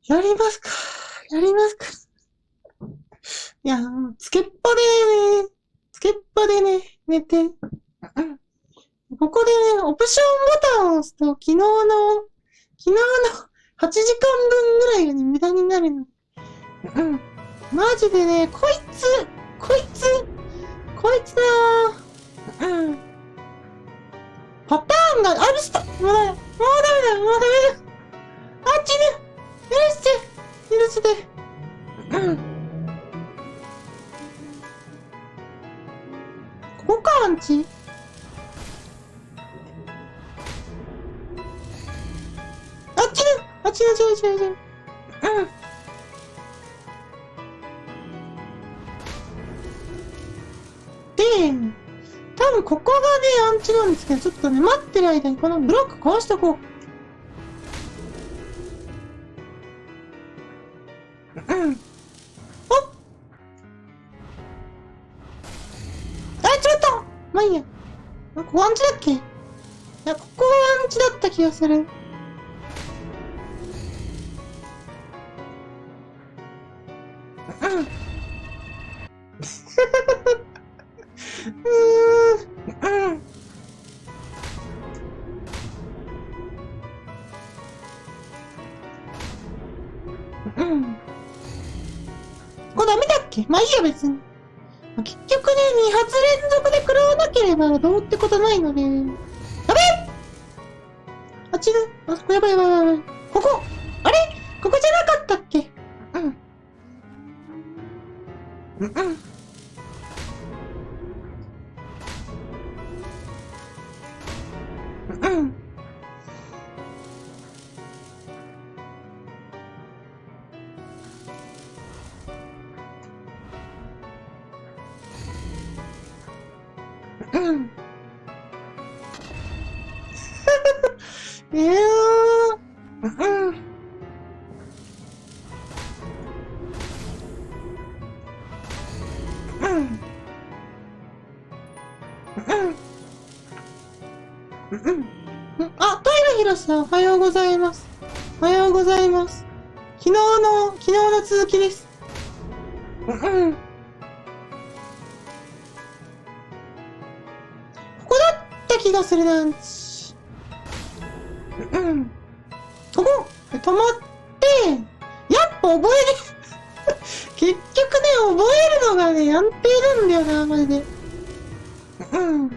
やりますか。やりますか。いや、つけっぱでね、つけっぱでね、寝て、ここでね、オプションボタンを押すと、昨日の8時間分ぐらいがね、無駄になるの。マジでね、こいつ、こいつだよ。パターンがあるした。もうダメだ、もうダメだ、もうダメだ。あっちね、許して。ここか、アンチ。あっちね、あっちね、違う。で、多分ここがね、アンチなんですけど、ちょっとね、待ってる間にこのブロック壊しとこう。おっあ、違った。まあいいや。ここアンチだっけ？いや、ここはアンチだった気がする。ここダメだっけ？まあいいや、別に。結局ね、2発連続で食らわなければどうってことないので。やべえ！あっちだ。あそこやばい。ここあれここじゃなかったっけ？うん。うん。うん。えー。うん。うん。あ、平博さん、おはようございます。おはようございます。昨日の続きです。ここだった気がするな。ここ止まって、やっぱ覚える。結局ね、覚えるのがね、安定なんだよな、マジで。うん。うん。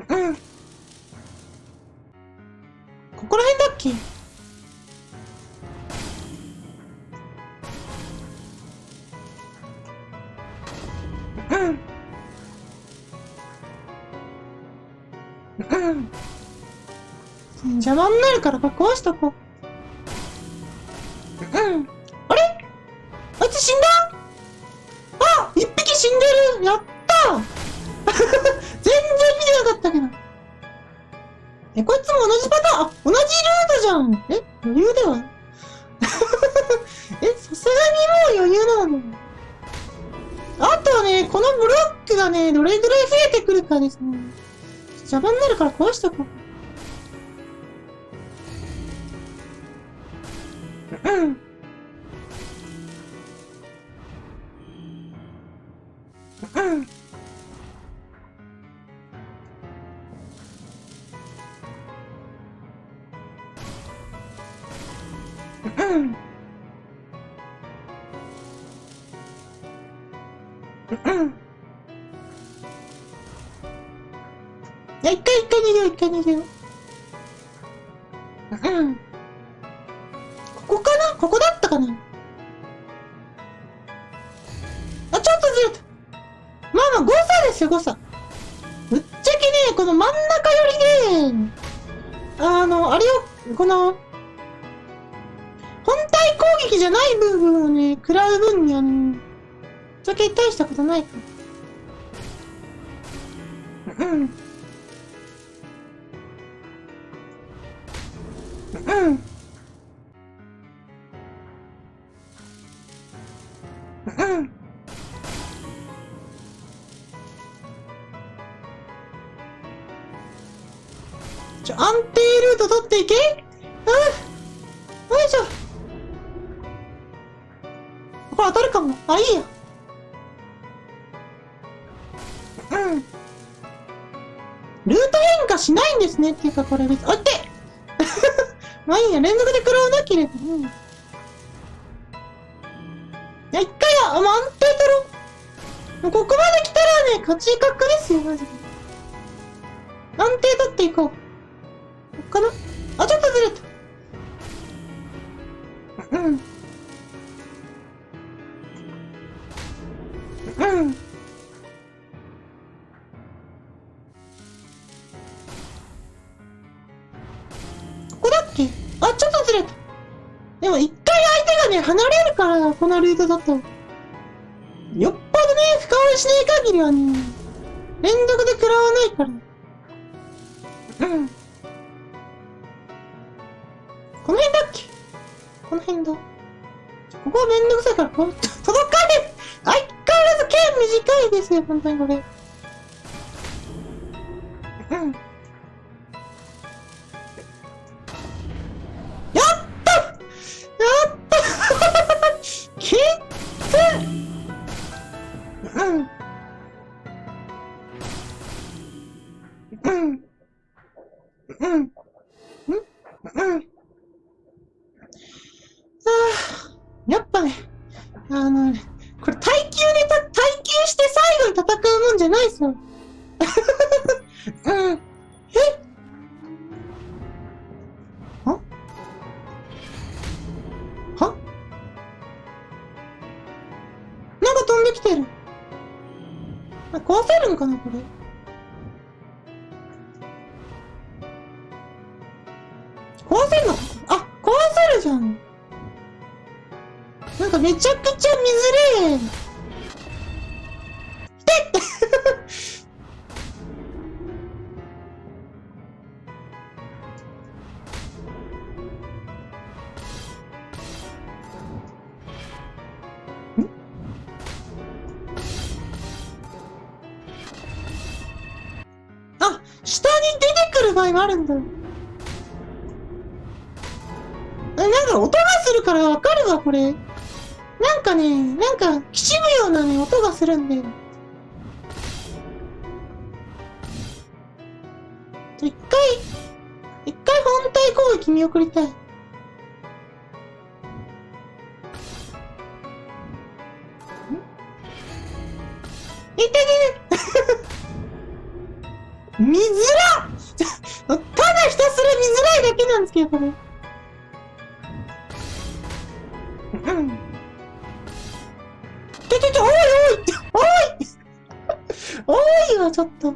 うん。ここら辺だっけ？うん。うん。邪魔になるから壊しとこう。あれあいつ死んだ？あ一匹死んでるやったー全然見てなかったけど。こいつも同じパターン同じルートじゃん余裕ではさすがにもう余裕なの？あとはね、このブロックがね、どれぐらい増えてくるかですね。邪魔になるから壊しとこう。うん。うん。うん。うん。いや、一回逃げよう。うん。ここかなここだったかなあ、ちょっとずれた。まあ誤差ですよ、誤差。ぶっちゃけね、この真ん中寄りで、あれを、この、本体攻撃じゃない部分をね、食らう分にはね、ぶっちゃけ大したことないから。うん。うん。うん。っていけ。よいしょ。これ当たるかも。あ、いいや。ルート変化しないんですね。っていうか、これ別に。あって。まあいいや、連続で食らわなければ。いや、一回は、安定取ろう。ここまで来たらね、勝ち確ですよ、マジで。安定取っていこう。こっかなあ、ちょっとずれた。ここだっけ。あ、ちょっとずれた。でも一回相手がね、離れるから、このルートだと。よっぽどね、深追いしない限りはね、連続で食らわないから。この辺だっけ。この辺だ。ここはめんどくさいから、届かねえ。相変わらず剣短いですよ、本当にこれ。やったやったきっつやっぱね、これ耐久して最後に戦うもんじゃないっすよ。なんか飛んできてる。壊せるんかな、これ。壊せるの？あ、壊せるじゃん。なんかめちゃくちゃ見づれえ。あ、下に出てくる場合があるんだ。なんか音がするからわかるわ、これ。なんかね、きしむようなね、音がするんだよ。一回本体攻撃見送りたい。いて見づらただひたすら見づらいだけなんですけど、これ。おいおいはちょっと。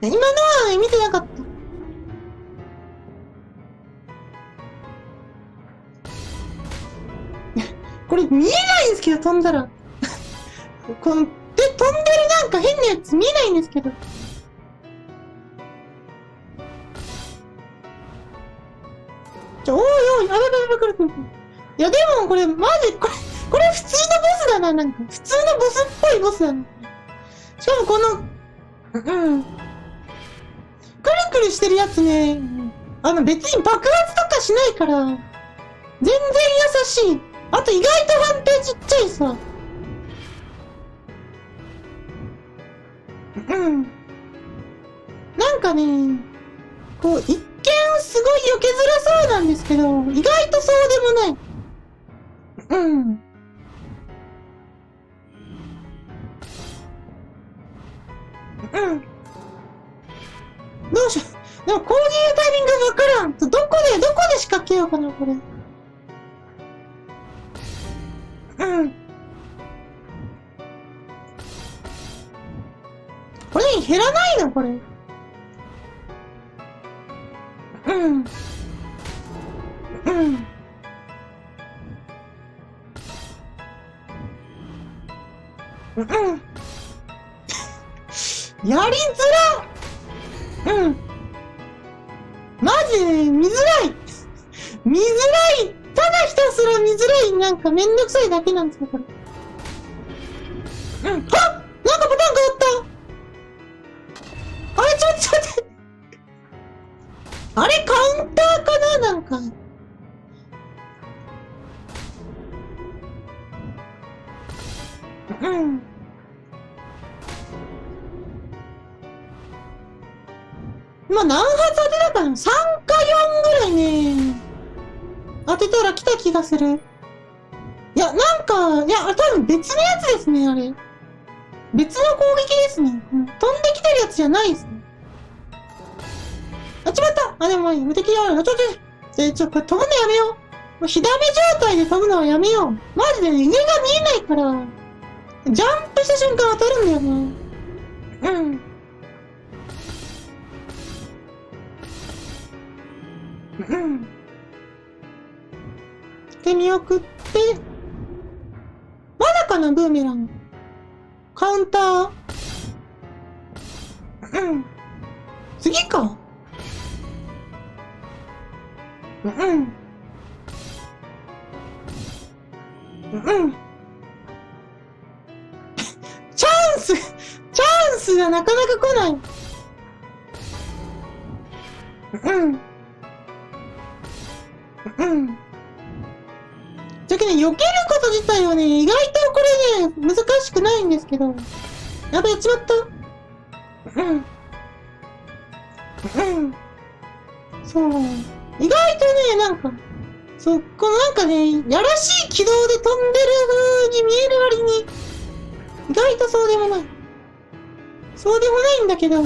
今のはね、見てなかった。これ見えないんですけど、飛んだら。飛んでるなんか変なやつ見えないんですけど。おい、やばい。いや、でもこれ、マジ、これ普通のボスだな、なんか。普通のボスっぽいボスだな。しかもこの、くるくるしてるやつね、別に爆発とかしないから、全然優しい。あと意外と判定ちっちゃいさ。なんかね、こう、一見すごい避けづらそうなんですけど、意外とそうでもない。どうしよう。でもこういうタイミングわからん。どこで仕掛けようかな、これ。これ減らないのこれ。やりづらマジで見づらいただひたすら見づらい、なんかめんどくさいだけなんですよ、これ。うん。あ、なんかパターン変わった。あれ、ちょっと待って。あれ、カウンターかななんか。うん。今何発当てたかな？ 3 か4ぐらいね。当てたら来た気がする。いや、なんか、いや、多分別のやつですね、あれ。別の攻撃ですね。うん、飛んできてるやつじゃないですね。あ、ちまった。あ、でも、無敵やる。これ飛ぶのやめよう。もう火ダメ状態で飛ぶのはやめよう。マジでね、上が見えないから、ジャンプした瞬間当たるんだよね。うん。うん。で、見送って、まだかな、ブーメラン。カウンター。うん。次か。うん。うん。チャンスがなかなか来ない。うん。うん。じゃけね、避けること自体はね、意外とこれね、難しくないんですけど。やべ、やっちまった。うん。うん。そう。意外とね、なんか、そう、このなんかね、やらしい軌道で飛んでる風に見える割に、意外とそうでもない。そうでもないんだけど、うん。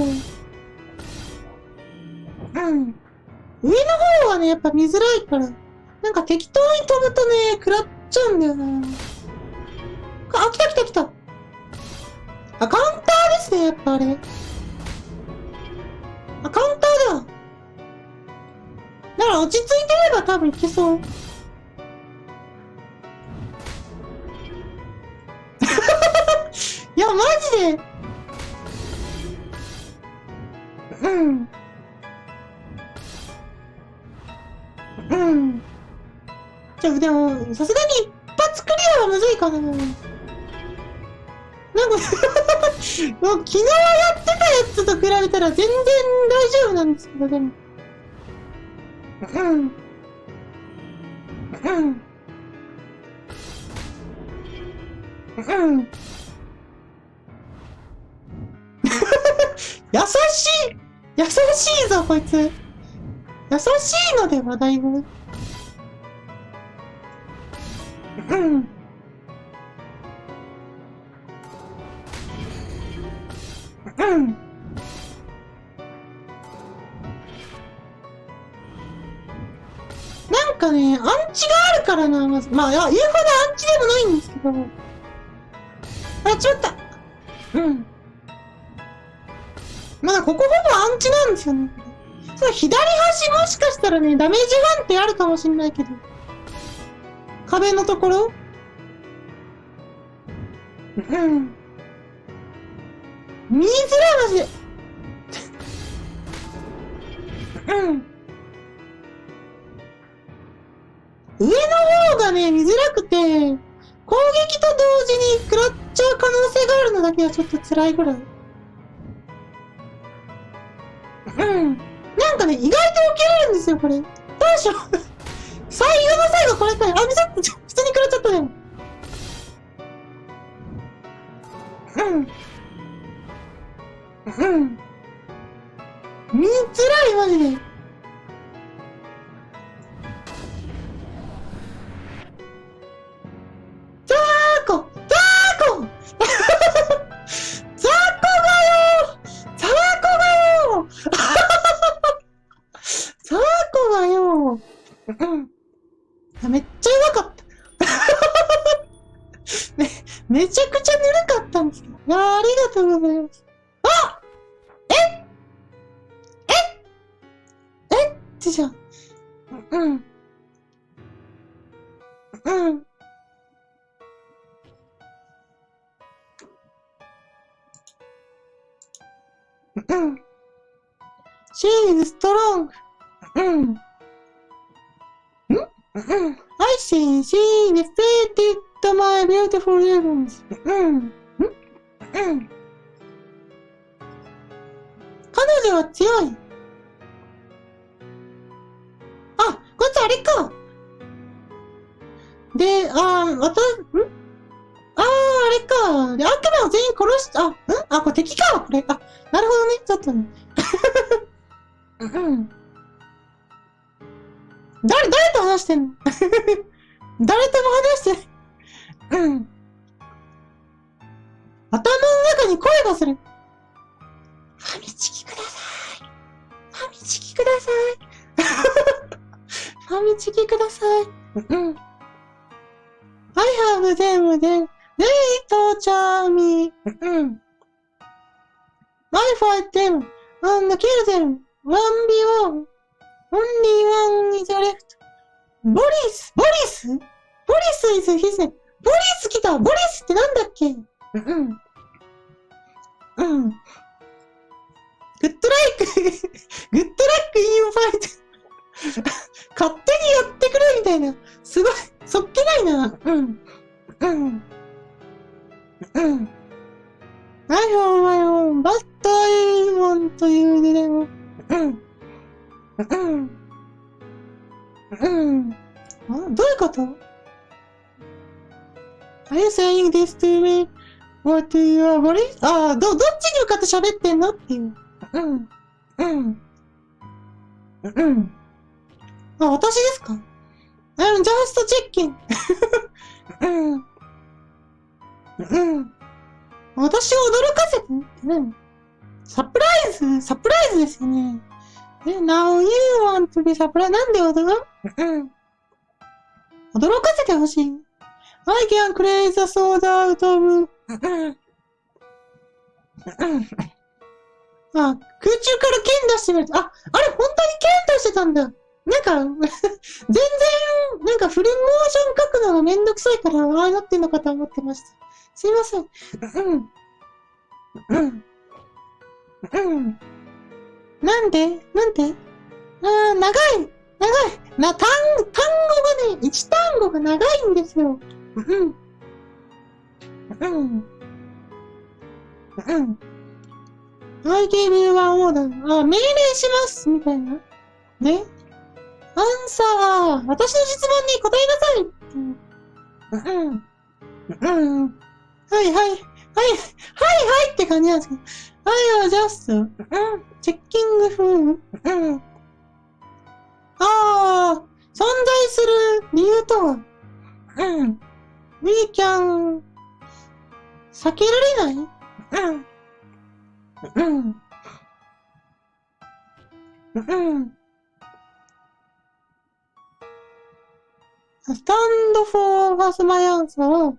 上の方はね、やっぱ見づらいから、なんか適当に飛ぶとね、食らっちゃうんだよな。あ、来た来た来た。あ、カウンターですね、やっぱあれ。あ、カウンターだ。だから落ち着いてれば多分いけそう。いや、マジで。うん。うん。でも、さすがに一発クリアはむずいかな。なんかもう昨日やってたやつと比べたら全然大丈夫なんですけど、でも。うん。うん。うん。優しい優しいぞ、こいつ。優しいのでは、だいぶ。うん。うん。なんかね、アンチがあるからな、まず。まあ、言うほどアンチでもないんですけど。あ、ちょっと。うん。まだここほぼアンチなんですよね。そう、左端もしかしたらね、ダメージ判定あるかもしんないけど。壁のところうん。見づらいマジで。うん。上の方がね、見づらくて、攻撃と同時に食らっちゃう可能性があるのだけはちょっと辛いぐらい。うん。なんかね、意外と受けれるんですよ、これ。どうしよう。最後の最後これかよ。あ、見ちゃった。普通に食らっちゃったよ。うん。うん。見づらい、マジで。ザーコザーコザコがよザコがよザコがようん。めっちゃうまかった。めちゃくちゃぬるかったんですけど。いやー、ありがとうございます。あえってじゃん。うん。うん。うん。She is strong. うん。I see, she respected my beautiful dreams. 彼女は強い。あ、こいつあれか。で、あれか。で、悪魔を全員殺し、これ敵か、これ。なるほどね。ちょっとね。誰と話してんの誰とも話して、頭の中に声がする。ファミチキください。ファミチキください。ファミチキください。I have them, then they torture me. I fight them and kill them. 1v1. Only one is left. ボリス is his name. ボリス来た。ボリスってなんだっけ。グッドラックインファイト。勝手にやってくれみたいな。すごい、そっけないな。I have my own, but I want to use them. どういうこと？ Are you saying this to me? What do you are worried? どっちに向かって喋ってんのっていう。私ですか？ I'm just checking. 私を驚かせてサプライズですよね。Now you want to be surprised. なんで驚かせてほしい。I can create the sword out of 空中から剣出してみると、あれ本当に剣出してたんだ。なんか、全然、なんかフルモーション書くのがめんどくさいから、ああなってんのかと思ってました。すいません。なんで長い。単語がね、一単語が長いんですよ。I gave you one order. 命令します。みたいな。ね。アンサー、私の質問に答えなさい。はいって感じなんですけど。I was just, checking food. 存在する理由とは、we can, 避けられない？Stand for was my answer.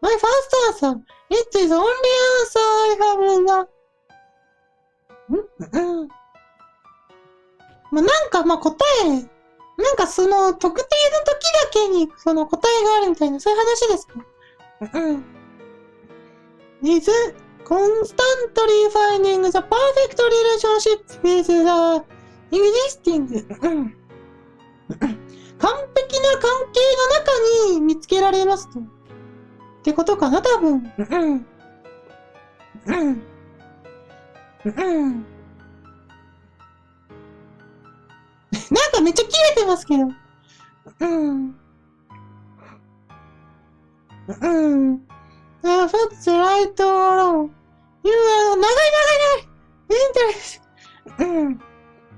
My first answer. It is only answer I have the. 答え、なんかその特定の時だけにその答えがあるみたいな、そういう話ですか？is constantly finding the perfect relationship with the existing. 完璧な関係の中に見つけられますと。ってことかな、多分。なんかめっちゃ切れてますけど。That's right or wrong. You are 長い。Interest.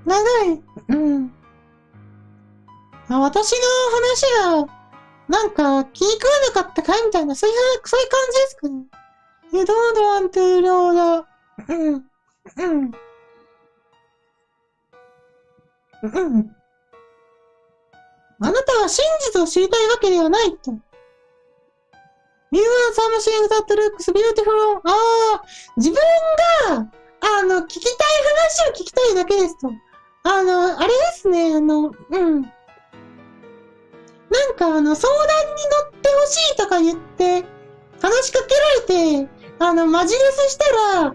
長い。私の話が、なんか、気に食わなかったかいみたいな、そういう感じですかね。You don't want to know the. あなたは真実を知りたいわけではないと。You are something that looks beautiful. 自分が、聞きたい話を聞きたいだけですと。あれですね、なんか相談に乗ってほしいとか言って、話しかけられて、マジレスしたら、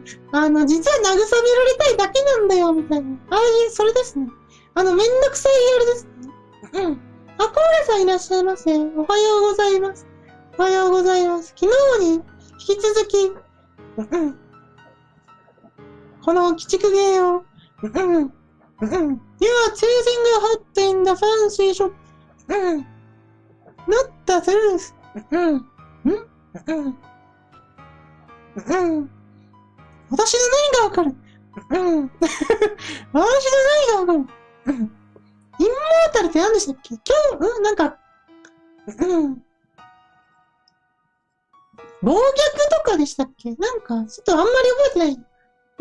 実は慰められたいだけなんだよ、みたいな。それですね。めんどくさいあれですね。あ、コーラさんいらっしゃいませ。おはようございます。おはようございます。昨日に引き続き、この鬼畜芸を、You are choosing a hat in the fancy shop. Not the truth. 私の何がわかる私の何がわかるインモータルって何でしたっけなんか、暴虐とかでしたっけなんか、ちょっとあんまり覚えてない。な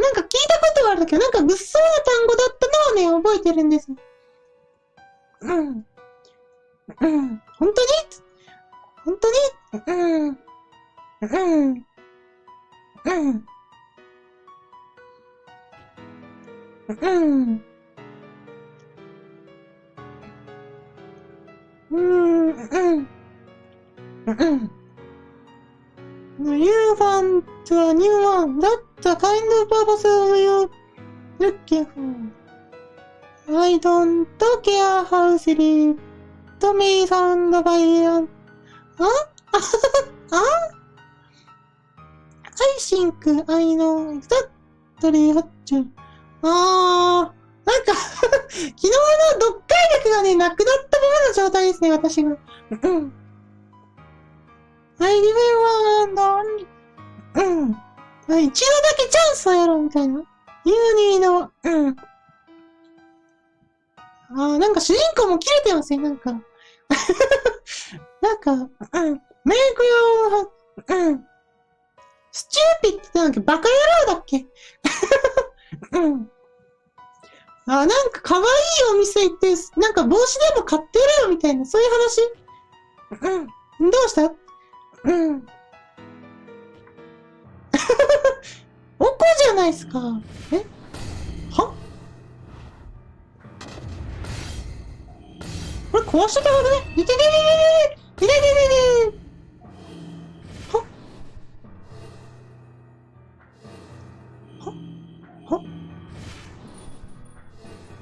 んか聞いたことがあるんだけど、なんか物騒な単語だったのをね、覚えてるんです。本当に本当にYou found a new one. That's the kind of purpose you're looking for. I don't care how silly it may sound violent. I think I know exactly what you... なんか昨日の読解力がね、なくなったままの状態ですね、私が。I remember and only... 一度だけチャンスをやろうみたいな。ユーニーの、なんか主人公も切れてますね、なんか。なんか、メイク用、スチューピッドなんだっけバカ野郎だっけなんか可愛いお店行って、なんか帽子でも買ってるよみたいな、そういう話どうしたおこじゃないっすか。はこれ壊しちゃったからね。いててててててててて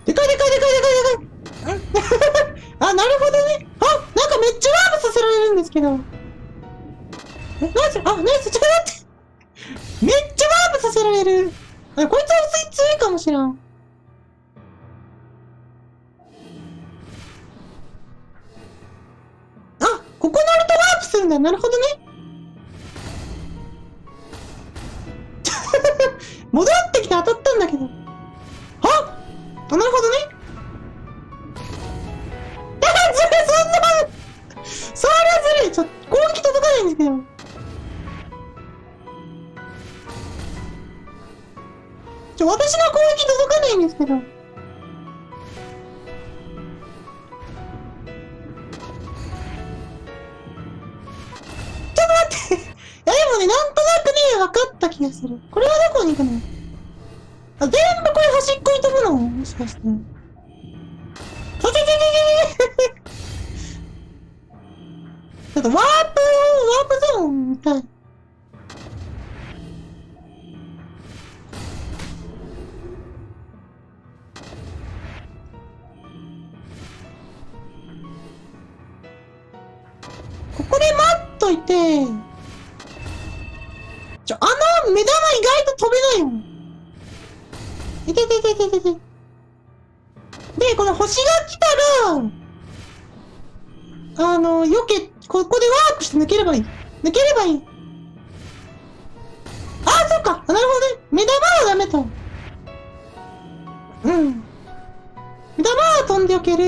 でかいでかいでかいでかいでかいなるほどね。なんかめっちゃワープさせられるんですけど。ナイス、ちょっと待って。めっちゃワープさせられる。こいつは強いかもしらん。ここ乗るとワープするんだ。なるほどね。戻ってきて当たったんだけど。なるほどね。それはずるい。攻撃届かないんですけど。私の攻撃届かないんですけど。ちょっと待って。でもね、なんとなくね、分かった気がする。これはどこに行くの全部これ端っこに飛ぶのもしかして。ちょっとワープゾーンみたい。ここで待っといて、目玉意外と飛べないもん。いてててててて。で、この星が来たら、ここでワープして抜ければいい。抜ければいい。そっか。なるほどね。目玉はダメと。目玉は飛んでおける。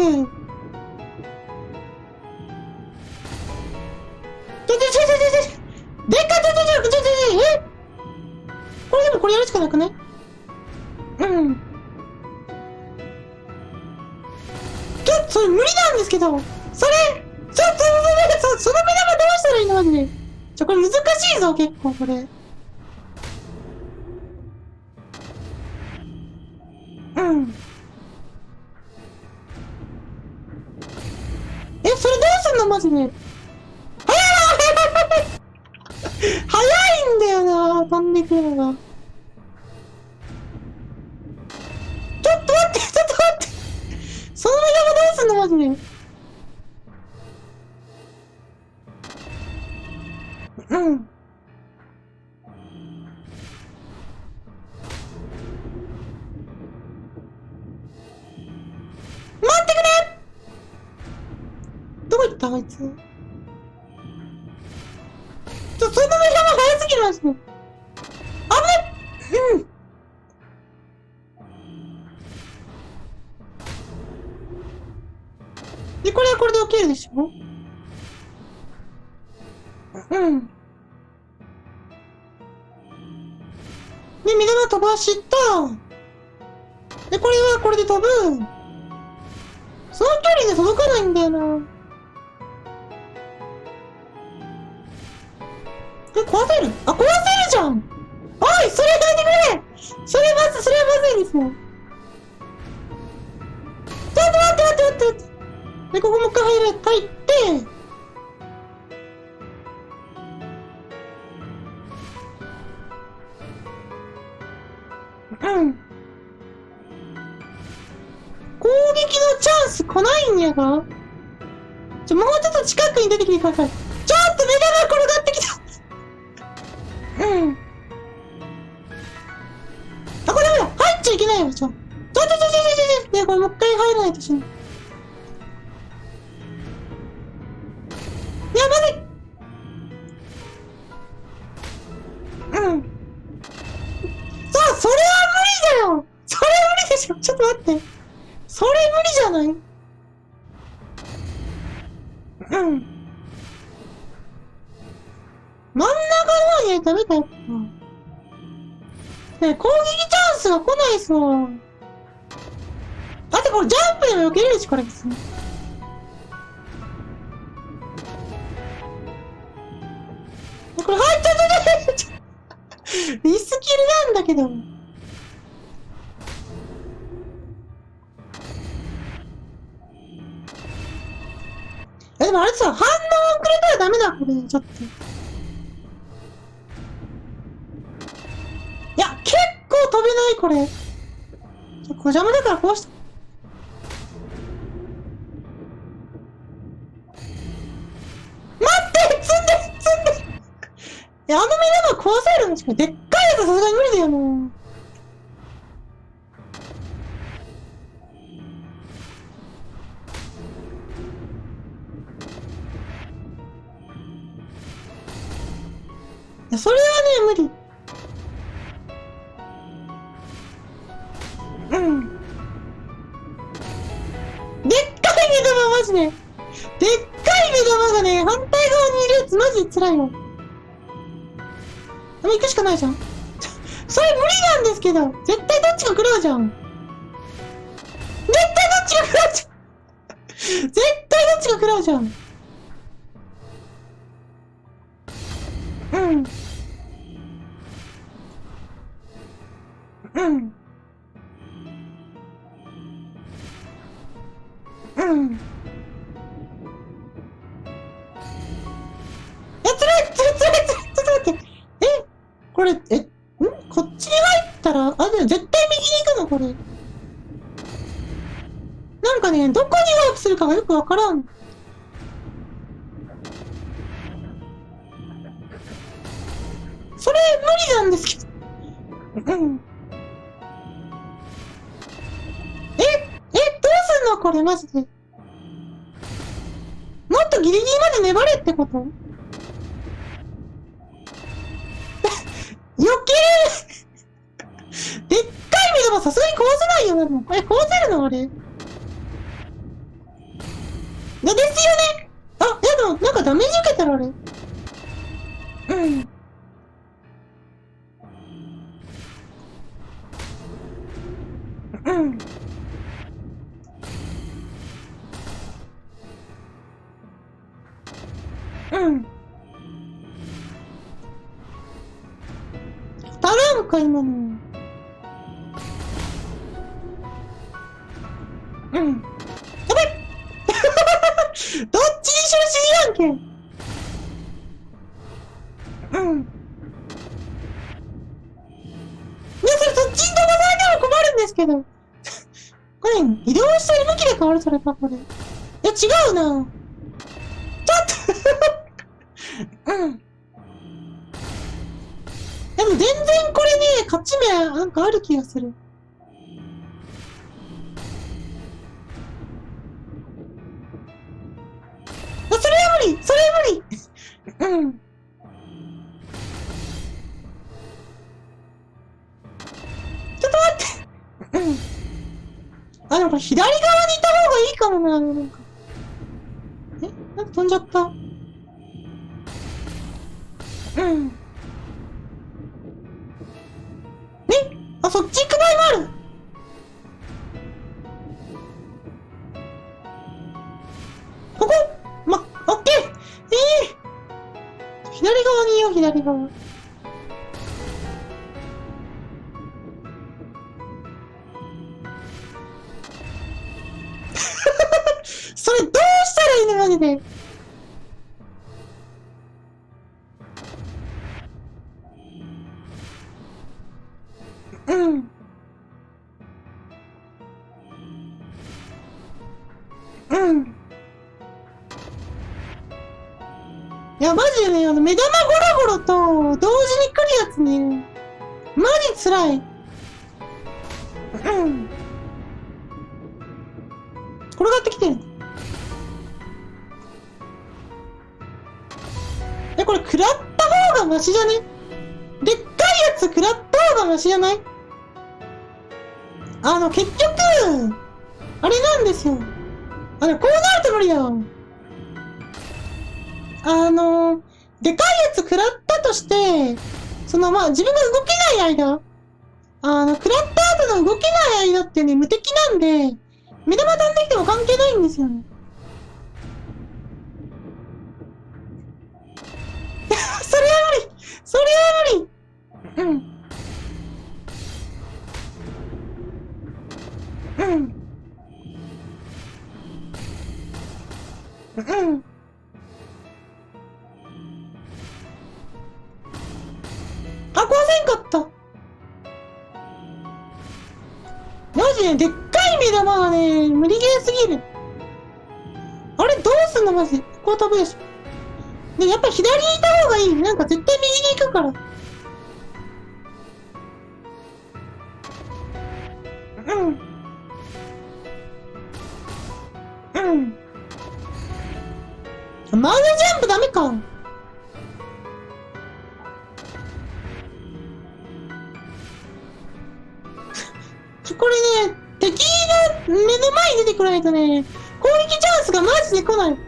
これでもこれやるしかなくねそれ無理なんですけど。その目玉どうしたらいいのマジで。これ難しいぞ、結構これ。それどうすんのマジで。早いんだよな、飛んでくるのが。ちょっと待って。その目玉どうすんのマジで。ったあいつ。その目玉早すぎるマジで。危ない。うん。で、これはこれで起きるでしょ。うん。で、目玉飛ばした。で、これはこれで飛ぶ。その距離で届かないんだよな。壊せる？あ、壊せるじゃん。おい、それやめてくれ。それはまずいですよ。ちょっと待って。で、ここもう一回入って、うん。攻撃のチャンス来ないんやが。もうちょっと近くに出てきてください。ちょっと目玉転がってきた。うん。あ、これダメだ。入っちゃいけないよ、ちょ。ね、これもう一回入らないとしない。いや、まずい。うん。さあ、それは無理だよ。それ無理でしょ。ちょっと待って。それ無理じゃない？うん。真ん中の方にはダメだよ。ね、攻撃チャンスが来ないさ。だってこれジャンプでも避けれるし、これですね。これ入っちゃリスキルなんだけど。でもあれさ、反応遅れたらダメだ、これ、ちょっと。いや、結構飛べない、これ。これ邪魔だから壊した。待って積んでいや、あの目玉壊せるんですけど、でっかいやつはさすがに無理だよな。いや、それはね、無理。うん。でっかい目玉マジで。でっかい目玉がね、反対側にいるやつマジで辛いよ。でも行くしかないじゃん。それ無理なんですけど。絶対どっちか食らうじゃん。絶対どっちか食らうじゃん。絶対どっちか食らうじゃん。うん。うん。うん。ちょっと待って。これ、こっちに入ったら、あ、でも絶対右に行くのこれ。なんかね、どこにワープするかがよくわからん。それ、無理なんですけど。うん。どうすんのこれ、マジで。もっとギリギリまで粘れってこと？避けるでっかい目玉さすがに壊せないよ、でも。壊せるのあれ。ですよね。あ、でも、なんかダメージ受けたらあれ。うん。うん。うん。頼むか、今の。うん。やべどっちにしろ死にやんけ。うん。いや、それそっちに飛ばされても困るんですけど。これ、移動したり向きで変わる、それか、これ。いや、違うな。ちょっとうん。でも全然これね、勝ち目なんかある気がする。それうん。ちょっと待って。うん。あ、でもこれ左側にいた方がいいかもな、なんか。なんか飛んじゃった。うん。あ、そっち行く場合もある。ここオッケー。左側にいよう、左側。それどうしたらいいのマジで。うん。うん。いや、マジでね、目玉ゴロゴロと同時に来るやつね。マジ辛い。うん。転がってきてる。これ食らった方がマシじゃね？でっかいやつ食らった方がマシじゃない？結局、あれなんですよ。こうなると無理だよ。でかいやつ食らったとして、自分が動けない間、食らった後の動けない間ってね、無敵なんで、目玉飛んできても関係ないんですよね。それは無理それは無理うん。うん。うん。壊せんかった。マジで、でっかい目玉がね、無理ゲーすぎる。あれ、どうすんのマジで。ここ飛ぶでしょ。で、やっぱ左にいた方がいい。なんか絶対右に行くから。うん。うん。マウナジャンプダメか。これね、敵の目の前に出てこないとね、攻撃チャンスがマジで来ない。うん。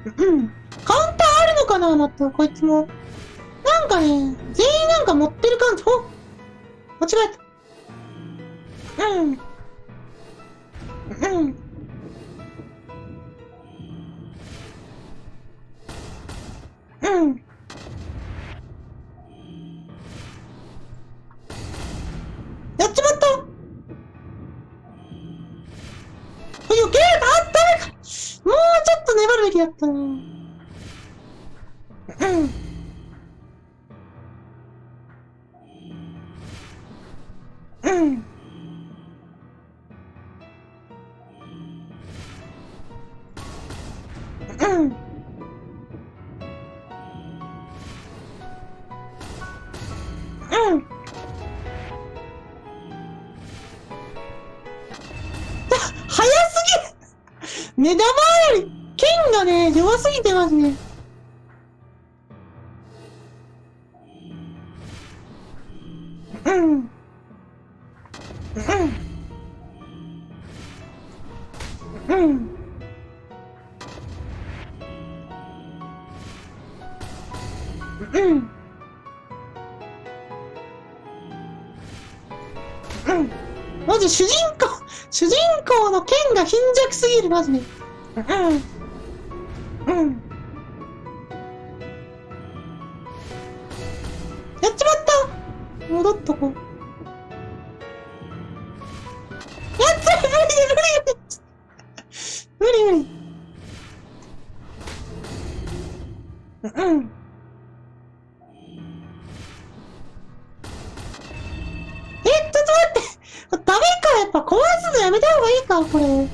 うん。カウンターあるのかなまた、こいつも。なんかね、全員なんか持ってる感じ。間違えた。うん。うん。うん。やっちまった。余計だ、ダメか。もうちょっと粘るべきだったな。うん。うん。うん。うん。早すぎる。目玉より剣がね、弱すぎてますね。うん。うん。うん。うん。うん。マジ主人公の剣が貧弱すぎる、マジで。うん。うん。やっちまった。戻っとこう。やっちゃ無理無理無理無理無理。うん。ちょっと待って。ダメか、やっぱ壊すのやめた方がいいか、これ。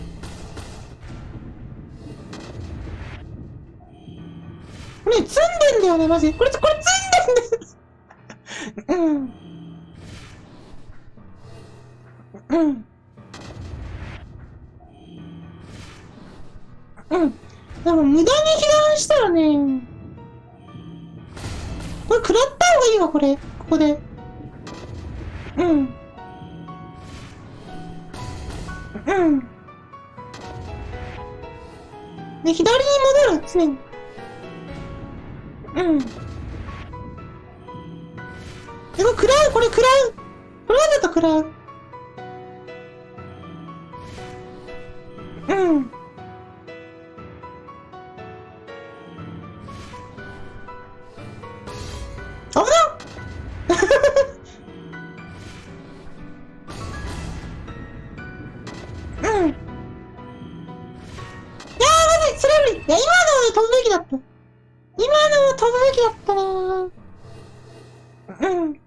これ、積んでんだよね、マジ。これ積んでんだよ。うん。うん。でも無駄に被弾したらね、これ食らった方がいいわ、これ。ここで。うん。うん。で、左に戻る、常に。うん。で、これ食らう、これ食らう。これわざと食らう。うん。危なっうん。いやー、まずい、それより、いや、今ので飛ぶべきだった。今のは飛ぶべきだったなー。うん。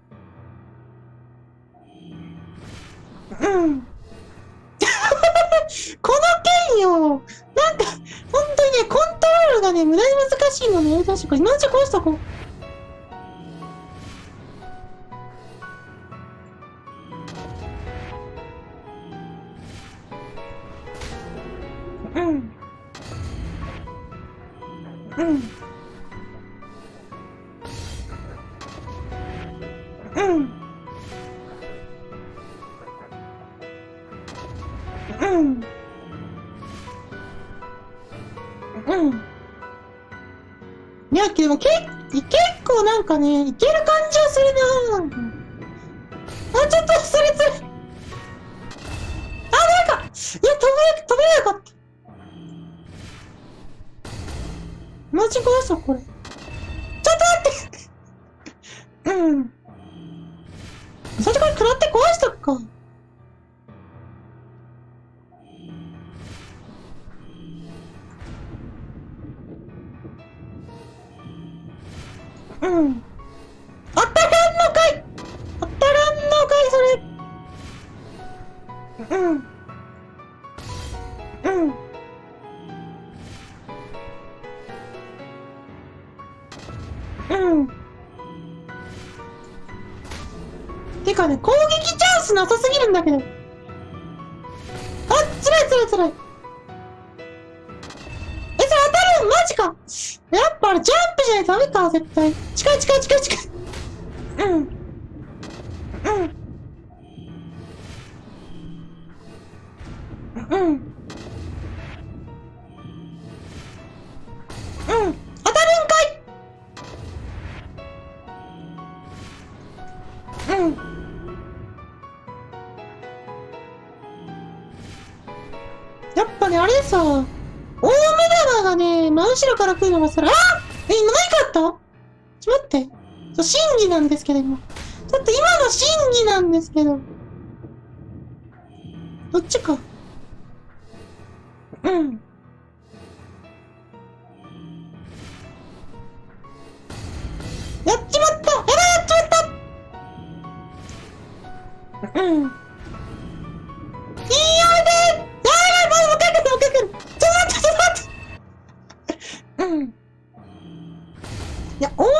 うん。この剣よ。なんか、本当にね、コントロールがね、無駄に難しいのね。確かに。今のうち壊しとこう。うん。うん。うん。うん。うん。いや、でも結構なんかね、いける感じはするななんか。あ、ちょっと、それつれ。あ、なんか、いや、飛べなかった。マジ壊した、これ。ちょっと待って。うん。最初から食らって壊したか。うん。当たらんのかい当たらんのかい、それ。うん。うん。うん。てかね、攻撃チャンスなさすぎるんだけど。あ、辛い。え、それ当たるマジか。やっぱあれジャンプじゃないとダメか、絶対。近い。うん。うん。うん。うん。当たるんかいうん。やっぱね、あれさ、大目玉がね、真後ろから来るのがそれ、あえ、今何かあったちょっと待って。審議なんですけど、今。ちょっと今の審議なんですけど。どっちか。うん。やっちまったやばいやっちまったうん。いいよでやばいもう一回来るちょっと待ってうん。いや、大目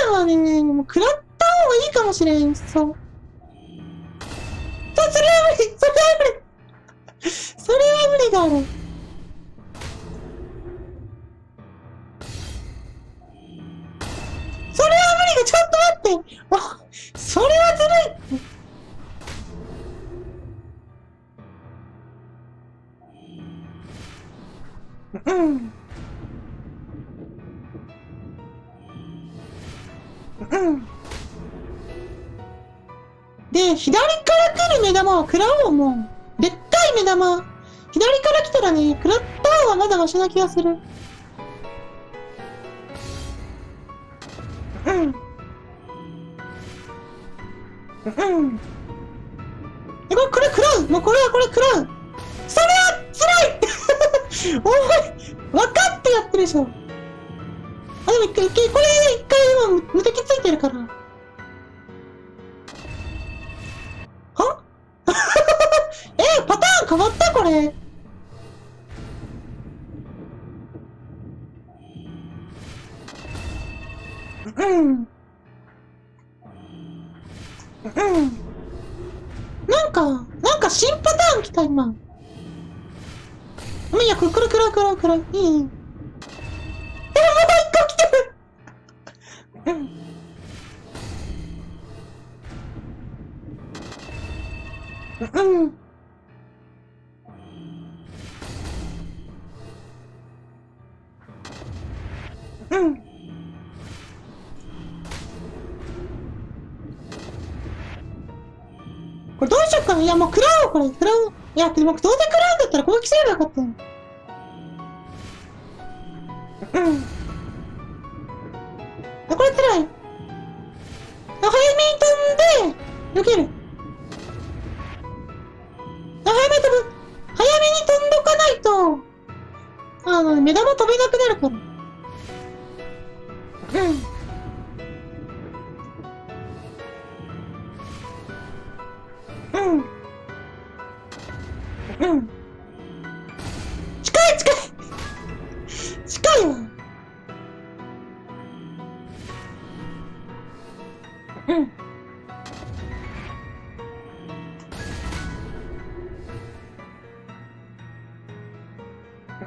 玉はね、もう食らった方がいいかもしれん、そう。それは無理それは無理だろ。それは無理だちょっと待ってあ、それはずるいうん。うん。で、左から来る目玉は食らおう、もう。でっかい目玉。左から来たらね、食らった方がまだマシな気がする。うん。うん。これ食らうもうこれ食らうそれは辛いお前、分かってやってるでしょ。あ、でもこれ一回でも無敵ついてるから。はパターン変わったこれ。うん。うん。なんか新パターン来た今。いや、くらい。いい。うんうんうんこれどうしよっかな。いや、もう食らおう、これ。食らおう。いや、でもどうせ食らうんだったら攻撃すればよかったよ。あ、これ辛い。あ、早めに飛んで、避ける。あ、早めに飛ぶ。早めに飛んどかないと、目玉飛べなくなるから。うん。近い近い近いわ。うん。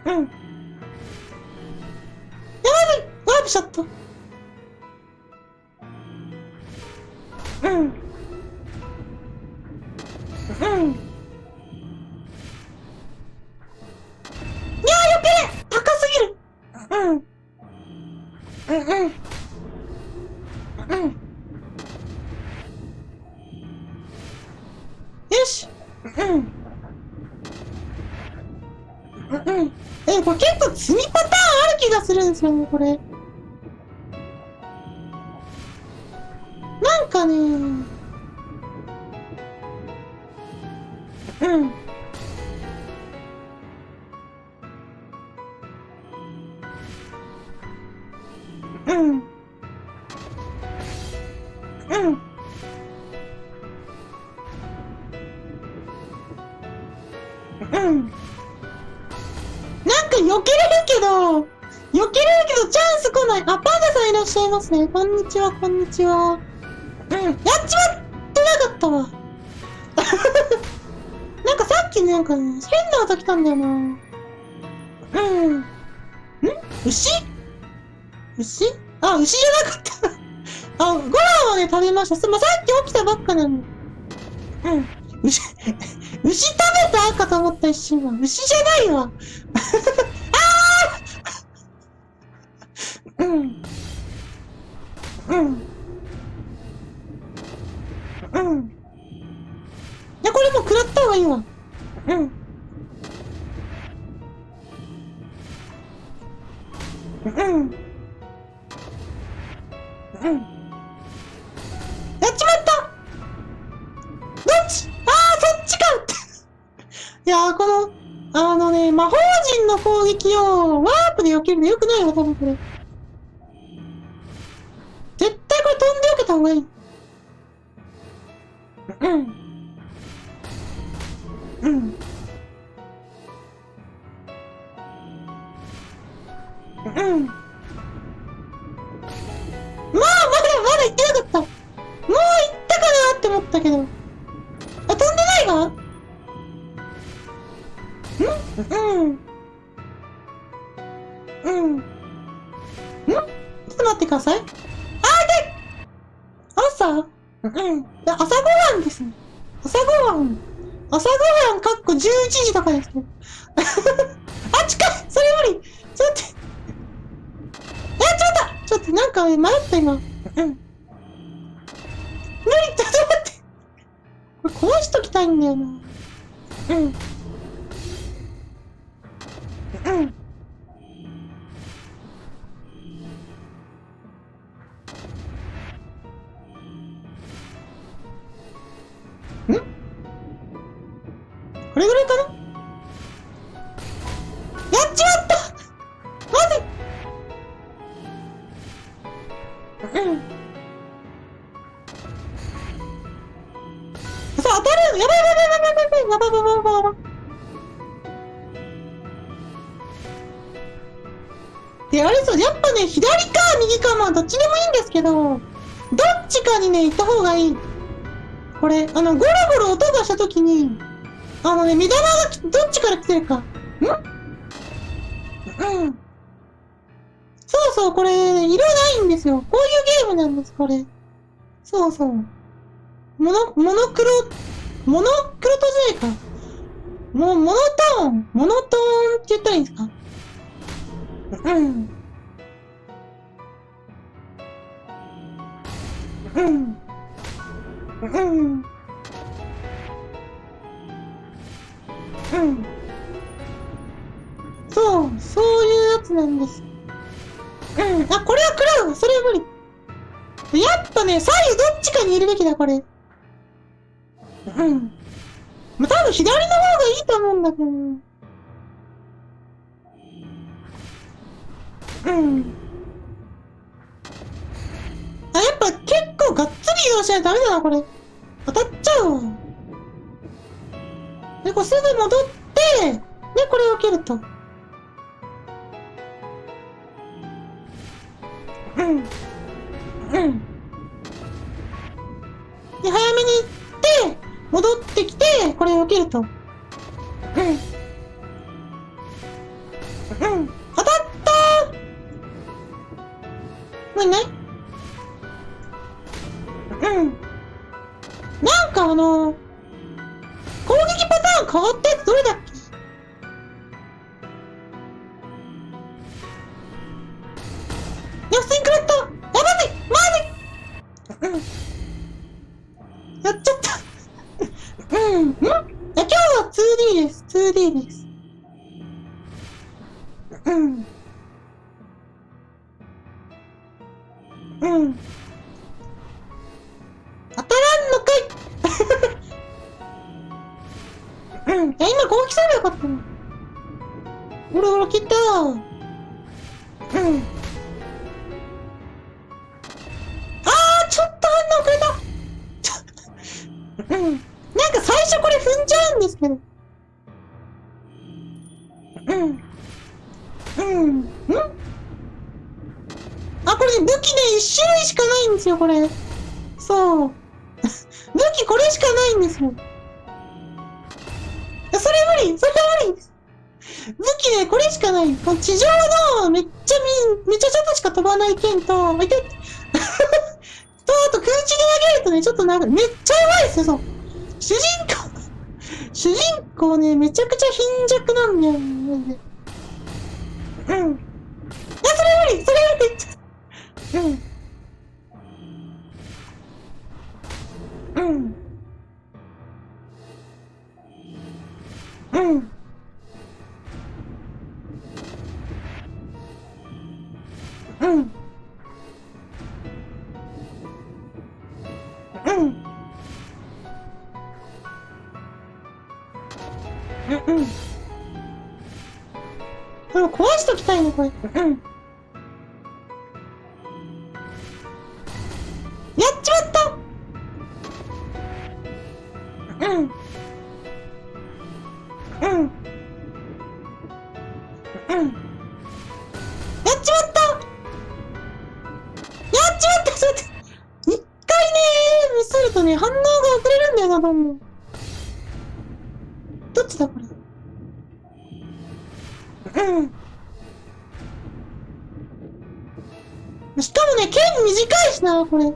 うん。やばいワープしちゃった。うん。うん。いやー、よけれ高すぎる。うん。うん。うん。よし。うん。うん。これ結構積みパターンある気がするんですよね、これ。なんかね、うん。うん。うん。うん。なんか避けれるけど、チャンス来ない。あ、パンダさんいらっしゃいますね。こんにちは、こんにちは。うん。やっちまってなかったわ。なんかさっきなんかね、変な音来たんだよな。うん。牛あ、牛じゃなかった。あ、ゴラはね、食べました。さっき起きたばっかなの。うん。牛食べたかと思った一瞬は。牛じゃないわ。うん。うん。うん。いや、これもう食らった方がいいわ。うん。うん。うん。やっちまったどっちそっちかいやー、魔法陣の攻撃をワープで避けるのよくないわ、多分これ。絶対これ飛んで避けた方がいい。うん。うん。うん。まだ行ってなかった。もう行ったかなって思ったけど。あ、飛んでないわうん。うん。ちょっと待ってください。朝うん。朝ごはんですね。朝ごはん。朝ごはんかっこ11時とかですね。あ、近いそれ無理ちょっと、ちょっとなんか迷った今。うん。無理ちょっと待って。これ壊しときたいんだよな。うん。うん。これぐらいかなやっちまったマジうん。さあ、当たるやばいやばいやばいやばいやばいやばいやばいやばいやばいやばい。で、あれそう、やっぱね、左か右かまあどっちでもいいんですけど、どっちかにね、行った方がいい。これ、ゴロゴロ音がしたときに、目玉がどっちから来てるか。うん。そうそう、これ、色ないんですよ。こういうゲームなんです、これ。そうそう。モノクロトじゃないか。モノトーンって言ったらいいんですか？うん。うん。うん。うん。そう、そういうやつなんです。うん。あ、これはクラウン。それは無理。やっぱね、左右どっちかにいるべきだ、これ。うん。まあ、多分左の方がいいと思うんだけど。うん。あ、やっぱ結構がっつり移動しないとダメだな、これ。当たっちゃうわ。で、こうすぐ戻って、で、これを蹴ると。うん。うん。で、早めに行って、戻ってきて、これを蹴ると。うん。うん。当たったー。もういない？うん。なんか攻撃パターン変わったやつどれだっけ？いや、普通に食らった。やばいまずい。うん。やっちゃった。うん。いや、今日は 2D です。2D です。うん。うん。当たらんのかい。うん。いや、今攻撃すればよかったの。ほらほら、来た。うん。ちょっと反応くれた。うん。なんか最初これ踏んじゃうんですけど。うん。うん。あ、これね、武器ね、一種類しかないんですよ、これ。そう。武器これしかないんですよ。それ無理それ無理です。武器ね、これしかない。この地上のめっちゃちょっとしか飛ばない剣と、いてと、あと空中で投げるとね、ちょっとなんか、めっちゃ弱いですよ、そう。主人主人公ね、めちゃくちゃ貧弱なんだよね。うん。いや、それ無理それ無理うん。うん。うん。うん。うん。うん。うん。これ壊しときたいね、これ。うん。やっちまったうん。うん。うん。やっちまったやっちまったちょっと待って。一回ねミスるとね、反応が遅れるんだよな、どんどん。どっちだ、これ。うん。しかもね、剣短いしな、これ。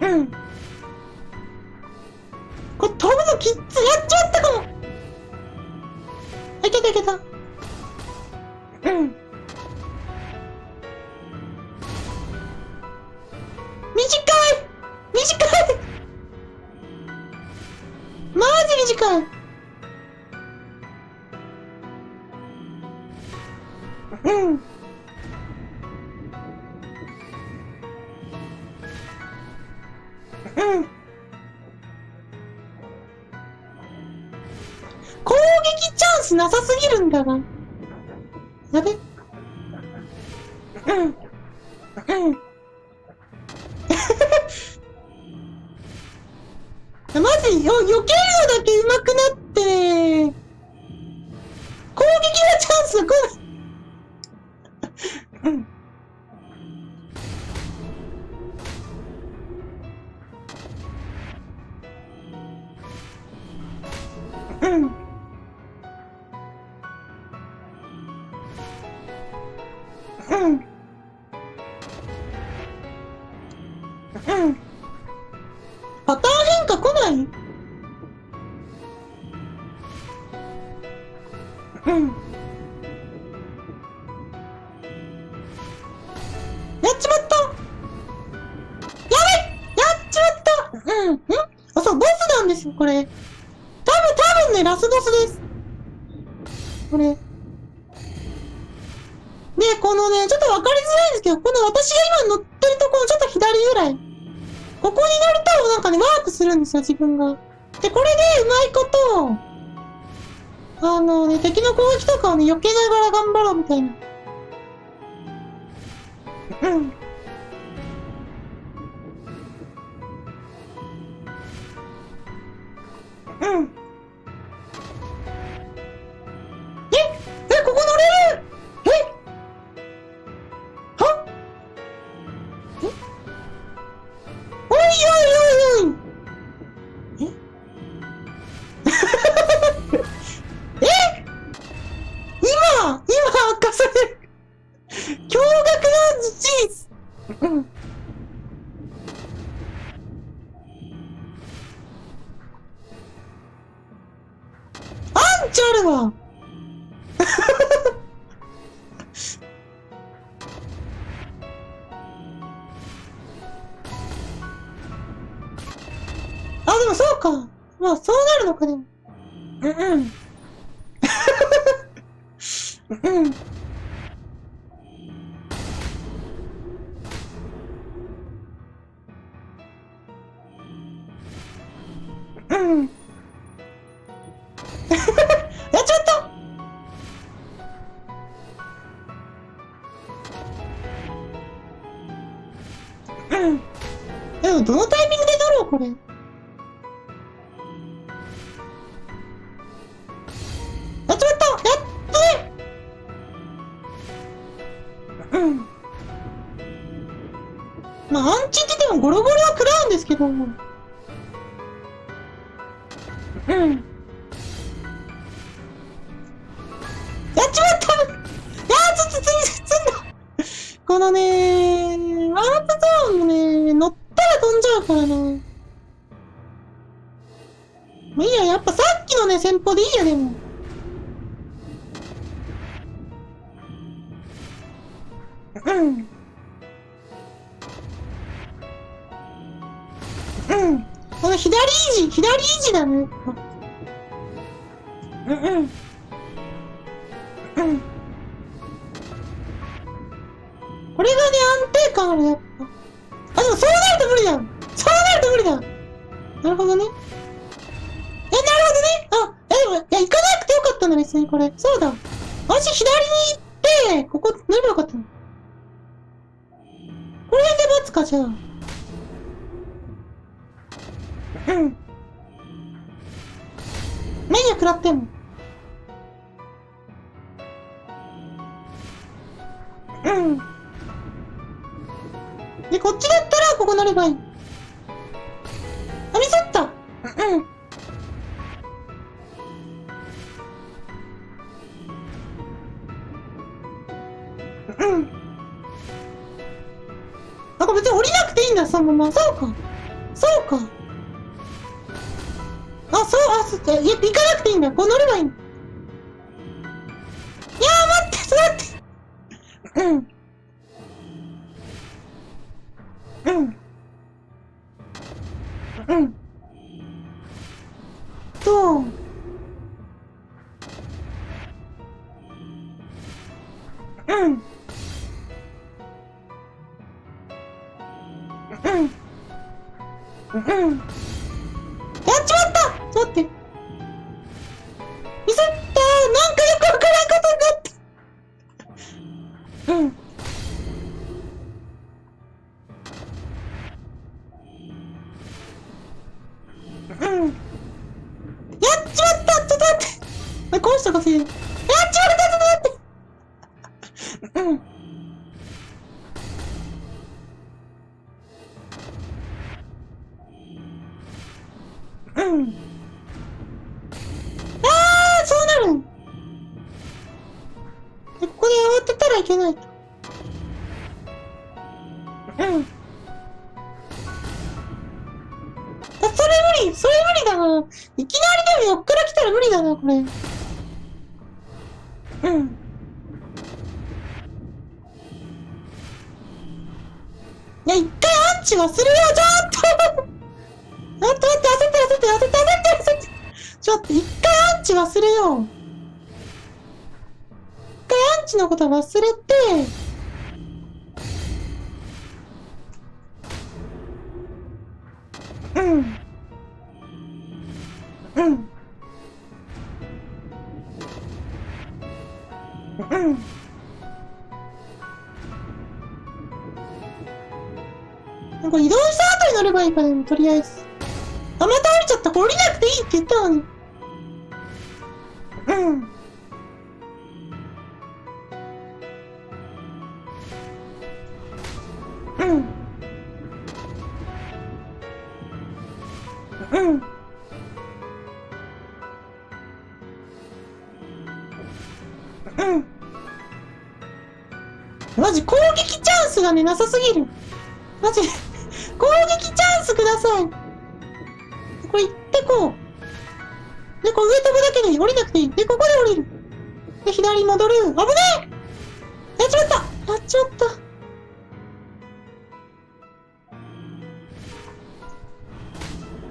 うん。これ飛ぶのきっつ。やっちまったかも。いけたいけた。うん。短いマジ短いうん。うん。攻撃チャンスなさすぎるんだが。やべ。うん。うん。マジよ、避けるのだけ上手くなってね。攻撃のチャンス来ない。うん。うん。パターン変化来ない？うん。やっちまった。やっちまった。うん。あ、そう、ボスなんですよ、これ。多分ね、ラスボスです。これ。で、このね、ちょっとわかりづらいんですけど、この私が今乗ってるところのちょっと左ぐらい。ここに乗ると、なんかね、ワープするんですよ、自分が。で、これでうまいこと、敵の攻撃とかをね、避けながら頑張ろうみたいな。うん。うん。ここ乗れる？は？おいおいおいおい。え今明かされる驚愕の事実。うん。アンチあるわ。あ、でもそうか。まあ、そうなるのか、でも。うんうん。うん。うん。やっちまった。うん。でも、どのタイミングで乗ろう、これ。やっちまった。やっとね。うん。まあ、アンチって言ってもゴロゴロは食らうんですけど。うん。やっちまった。積んだ。このねワープゾーンもね、乗ったら飛んじゃうからね。もういいや、やっぱさっきのね、戦法でいいや、でも。うん。うん。この左維持だね。うんうん。うん。これがね、安定感ある、やっぱ。あ、でもそうなると無理だ。そうなると無理だ。なるほどね。なるほどね。でも、いや、行かなくてよかったんだ、別にこれ。そうだ。私、左に行って、ここ、乗ればよかったの。これで待つか、じゃあ。うん。メニュー食らっても。うん。で、こっちだったら、ここ乗ればいい。あ、ミスった。うん。うん。あ、これ別に降りなくていいんだ、そのまま。そうか。そうか。いや、行かなくていいんだ。こう乗ればいい。いや待って、ちょっと待って。うん。うん。うん。と、うん。うん。うん。やっちまった。ちょっと待って。ミスった。なんかよくわからんことになった。うん。うん。やっちまった。ちょっと待って。こうしたかせい。やっちまった。ちょっと待って。うん。うん。そうなるん。で、ここで慌てたらいけないと。うん。理それ無理だな。いきなりでも横から来たら無理だな、これ。うん。いや、一回アンチはするよ、ちょっと待って、焦って。ちょっと、一回アンチ忘れよう。一回アンチのこと忘れて、うん。うん。うん。なんか移動した後に乗ればいいかね、とりあえず。あ、また降りちゃった。降りなくていいって言ったのに。うん。うん。うん。うん。マジ攻撃チャンスがね、なさすぎる。マジ、攻撃チャンスください。これ行ってこう。で、こう上飛ぶだけでいい。降りなくていい。で、ここで降りる。で、左戻る。危ねえやっちまったやっちまっ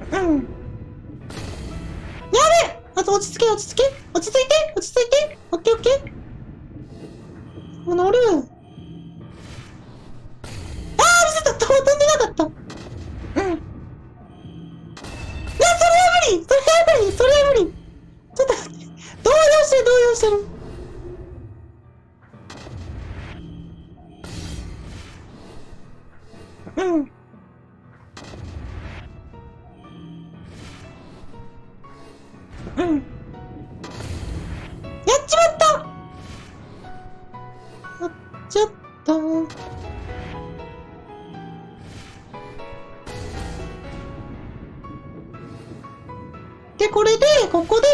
た。うん。やべえあと落ち着け。落ち着いて。オッケーオッケー。もう乗る。あー、ミスった。飛んでなかった。うん。いや、それは無理。ちょっと待って。動揺してる。うん。やっちまったやっちゃった。で、これで、ここで、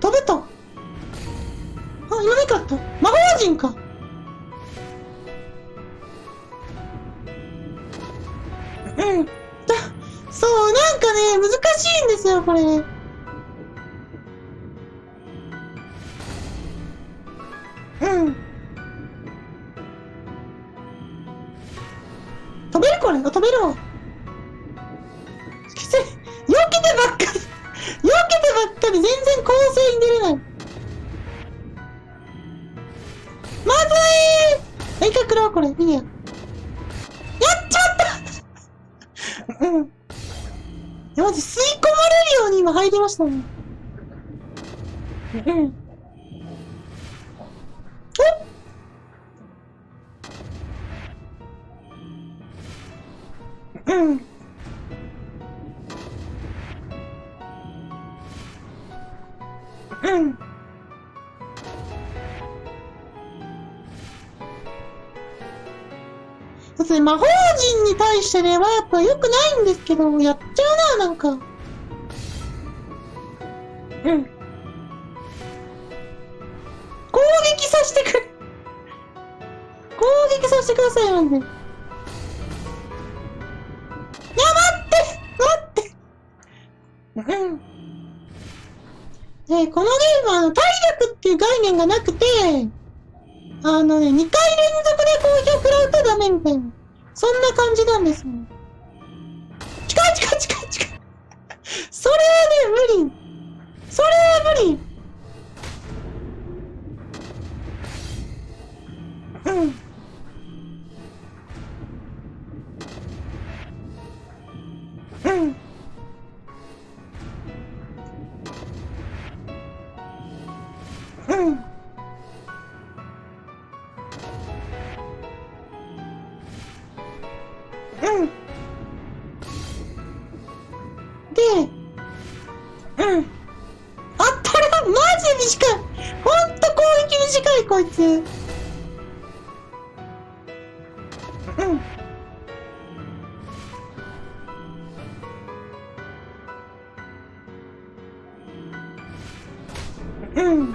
飛べた。あ、今なかった。魔法陣か。うん。そう、なんかね、難しいんですよ、これ。うん。飛べるこれ飛べるわ。避けてばっかり全然構成に出れない。まずい一回食らうこれ。いいや。やっちゃったうん。いや、マジ吸い込まれるように今入りましたね。うん。うん。うん。だって魔法陣に対してねはやっぱ良くないんですけど、やっちゃうな、なんか。うん。攻撃させてくれ。攻撃させてください、なんで。いや、待ってうん。で、このゲームは体力っていう概念がなくて、2回連続で攻撃を食らうとダメみたいな。そんな感じなんですよ。近い。それはね、無理。それは無理。うん。うん。うん。うん。で、うん。あったら、マジ短い。ほんと攻撃短い、こいつ。うん。うん。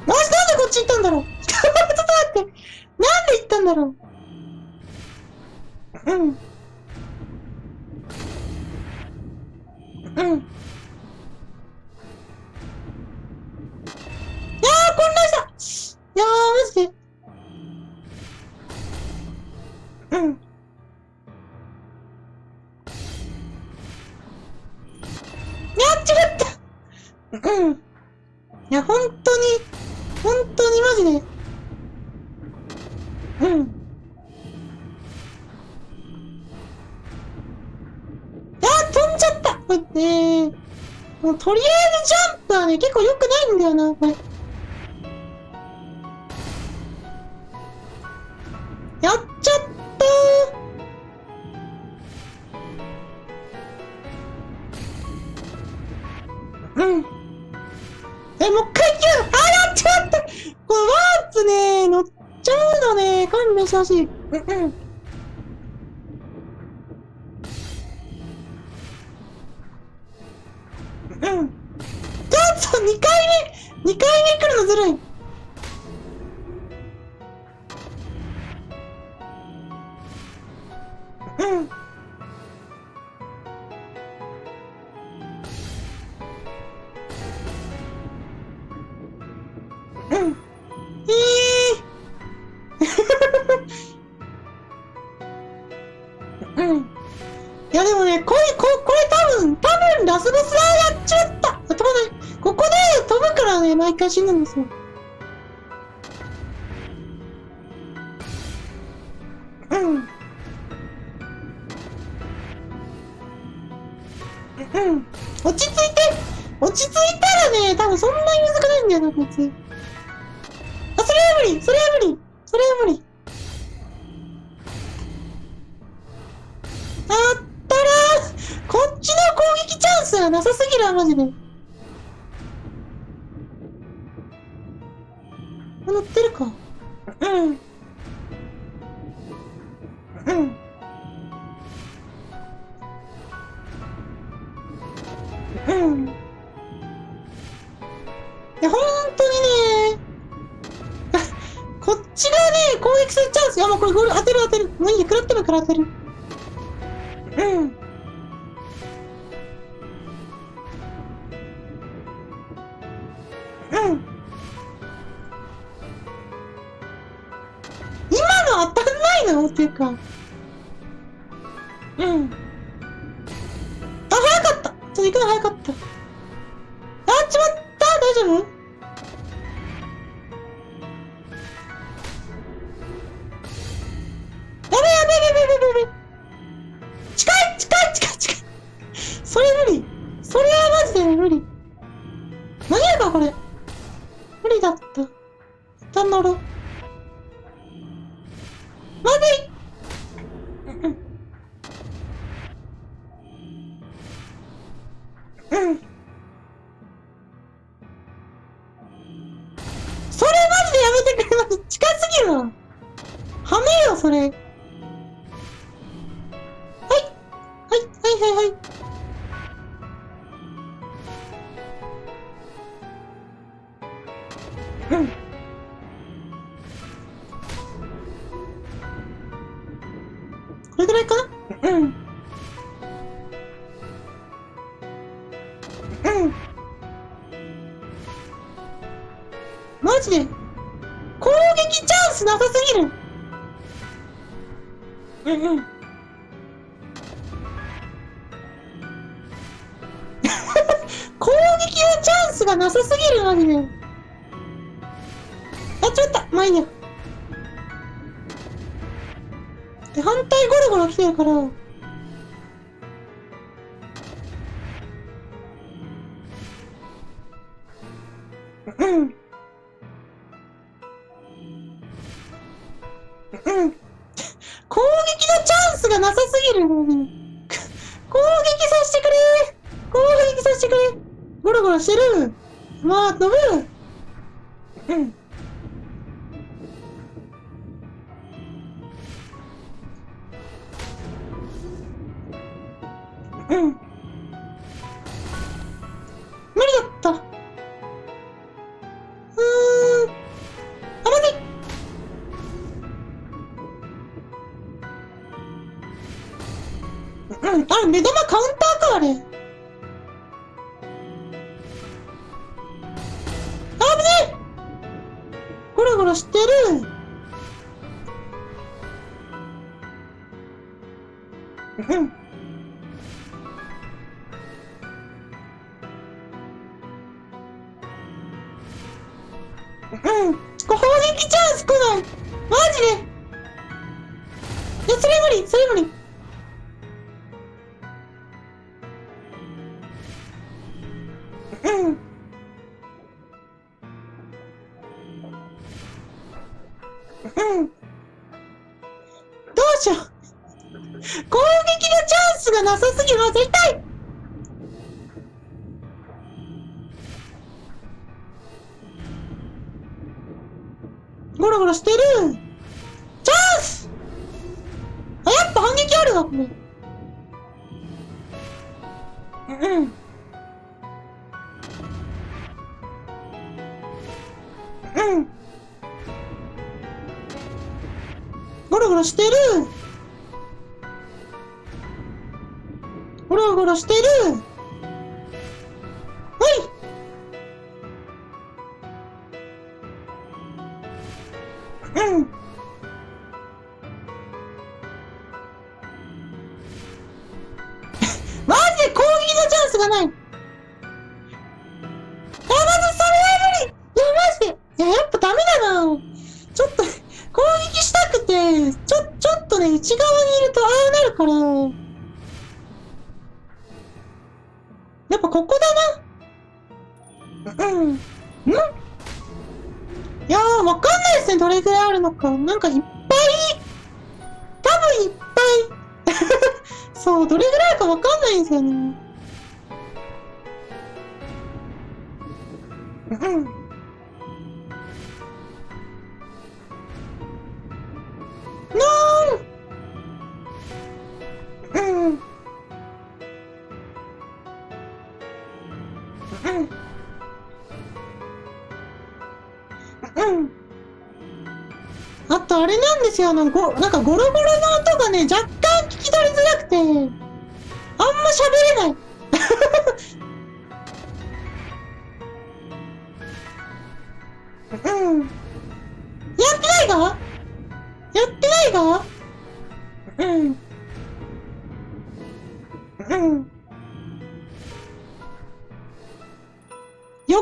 マジなんでこっち行ったんだろうちょっと待って。なんで行ったんだろううん。うん。混乱した。いやー、マジで。うん。いや、違った。うん。いや、本当にマジで。うん。いや、飛んじゃった。これね、もうとりあえずジャンプはね、結構良くないんだよな、これ。やっちゃったー。うん。もう一回行く。やっちゃった。これワープね、乗っちゃうのね、勘弁してほしい。うん。うん。ちょっと2回目来るのずるい。うん。うん。うん。いやでもね、これ多分ラスボスはやっちゃった。ここで飛ぶからね、毎回死ぬんですよ。うん。うん。落ち着いたらね、多分そんなに難くないんだよな、こいつ。それは無理。それは無理。あったらこっちの攻撃チャンスはなさすぎるわ、マジで。乗ってるか。うん。うん。うん。いや、本当にね、こっちがね、攻撃するチャンス。いや、もうこれゴール当てる。もういいや、食らってもから当てる。うん。うん。今の当たんないのっていうか。うん。早かった。ちょっと行くの早かった。ちまった大丈夫。やべ。近い。それ無理。それはマジで無理。間に合うかこれ。無理だった。一旦乗ろう。まずい。うん。それマジでやめてくれます。近すぎるわ。はめよ、それ。はい。はい。うん。これぐらいかな。うん。うん。マジで。攻撃チャンスなさすぎる。うん。攻撃のチャンスがなさすぎる、マジで。ちょっと、まあいいや。で、反対ゴロゴロ来てるから。うん。うん。攻撃のチャンスがなさすぎる、マジで。攻撃させてくれ。攻撃させてくれ。ゴロゴロしてる。まあ、飛ぶ。うん。うん。無理だった。まずい。あれ、目玉カウンターか、あれ。あぶねえ。ゴロゴロしてる。うん。うん。砲撃チャンス来ない。マジで。いや、それ無理、それ無理。うん。うん。どうしよう。攻撃のチャンスがなさすぎます。痛い。ゴロゴロしてる。チャンス。あ、やっぱ反撃あるわ、これ。うん。うん。ゴロゴロしてる。ゴロゴロしてる。はい。うん。マジで攻撃のチャンスがない。まずそれは無理。いや、マジで。いや、やっぱダメだな。ちょっと、攻撃したくて、ちょっとね、内側にいるとああなるから。やっぱここだな。うん。いやー、わかんないですね、どれぐらいあるのか。なんかいっぱい、多分いっぱい。そう、どれぐらいかわかんないんですよね。うん。なーん。うん。うん。うん。あとあれなんですよ、なんかゴロゴロの音がね、若干聞き取りづらくて、あんま喋れない。うん。やってないがやってないがうん。うん。避けるのだ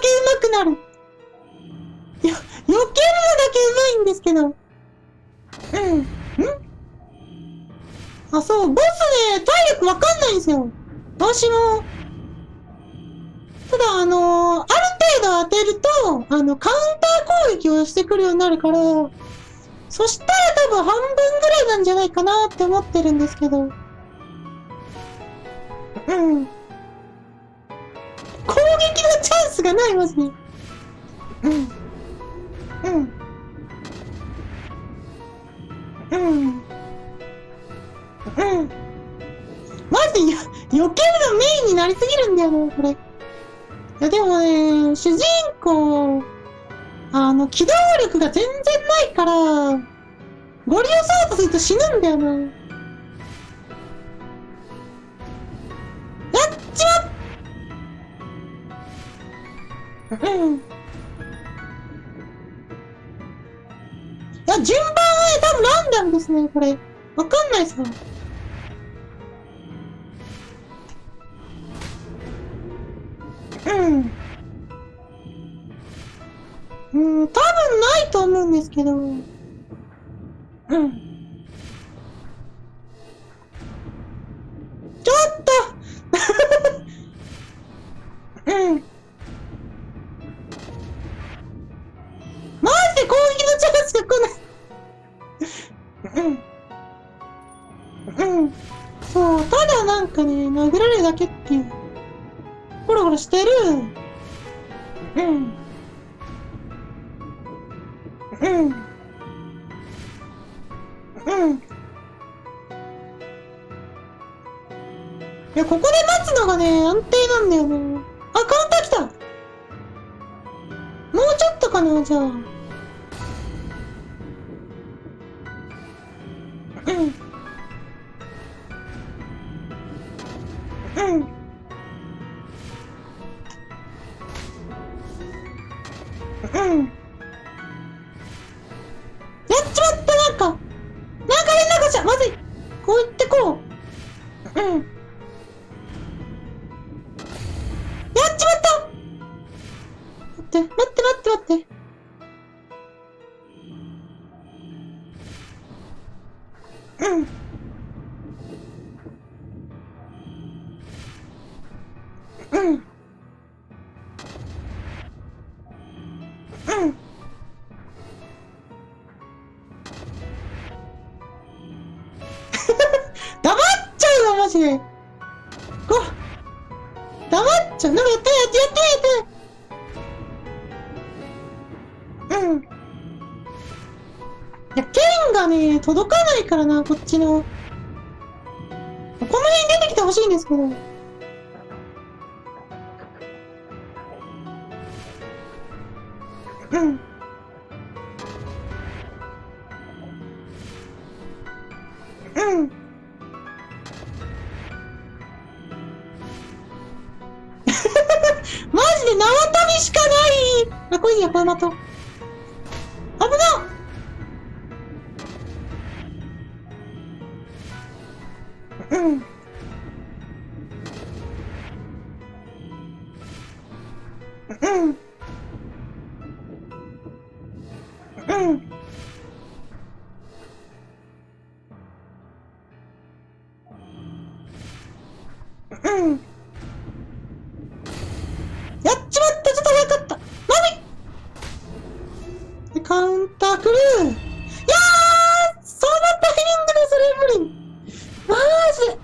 け上手くなる。避けるのだけ上手いんですけど。うん。あ、そう、ボスね、体力わかんないんですよ。私も。ただ、ある程度当てると、カウンター攻撃をしてくるようになるから、そしたら多分半分ぐらいなんじゃないかなって思ってるんですけど。うん。攻撃のチャンスがない、マジで。うん。うん。うん。うん。マジで、避けるのメインになりすぎるんだよな、これ。いや、でもね、主人公、機動力が全然ないから、ゴリ押そうとすると死ぬんだよな。やっちまっうん。いや、順番は多分ランダムですね、これ。わかんないっすわ。うん。うん、多分ないと思うんですけど。うん。ちょっとうん。マジで攻撃のチャンスが来ない。うん。うん。そう、ただなんかね、殴られるだけっていう。ゴロゴロしてる。うん。うん。うん。いや、ここで待つのがね、安定なんだよね。あ、カウンター来た。もうちょっとかな、じゃあ。うん。うんうんうん黙っちゃうのマジで。黙っちゃう。なんかやってやって。うん。いや、剣がね、届かないからな、こっちの。この辺出てきてほしいんですけど。うん。うん。マジで縄跳びしかない。あ、これいいや、これまと。危な。うん。うん。うん。うん。やっちまった、ちょっと早かった。でカウンター来る。いやー、そのタイミングでそれ無理。マジで。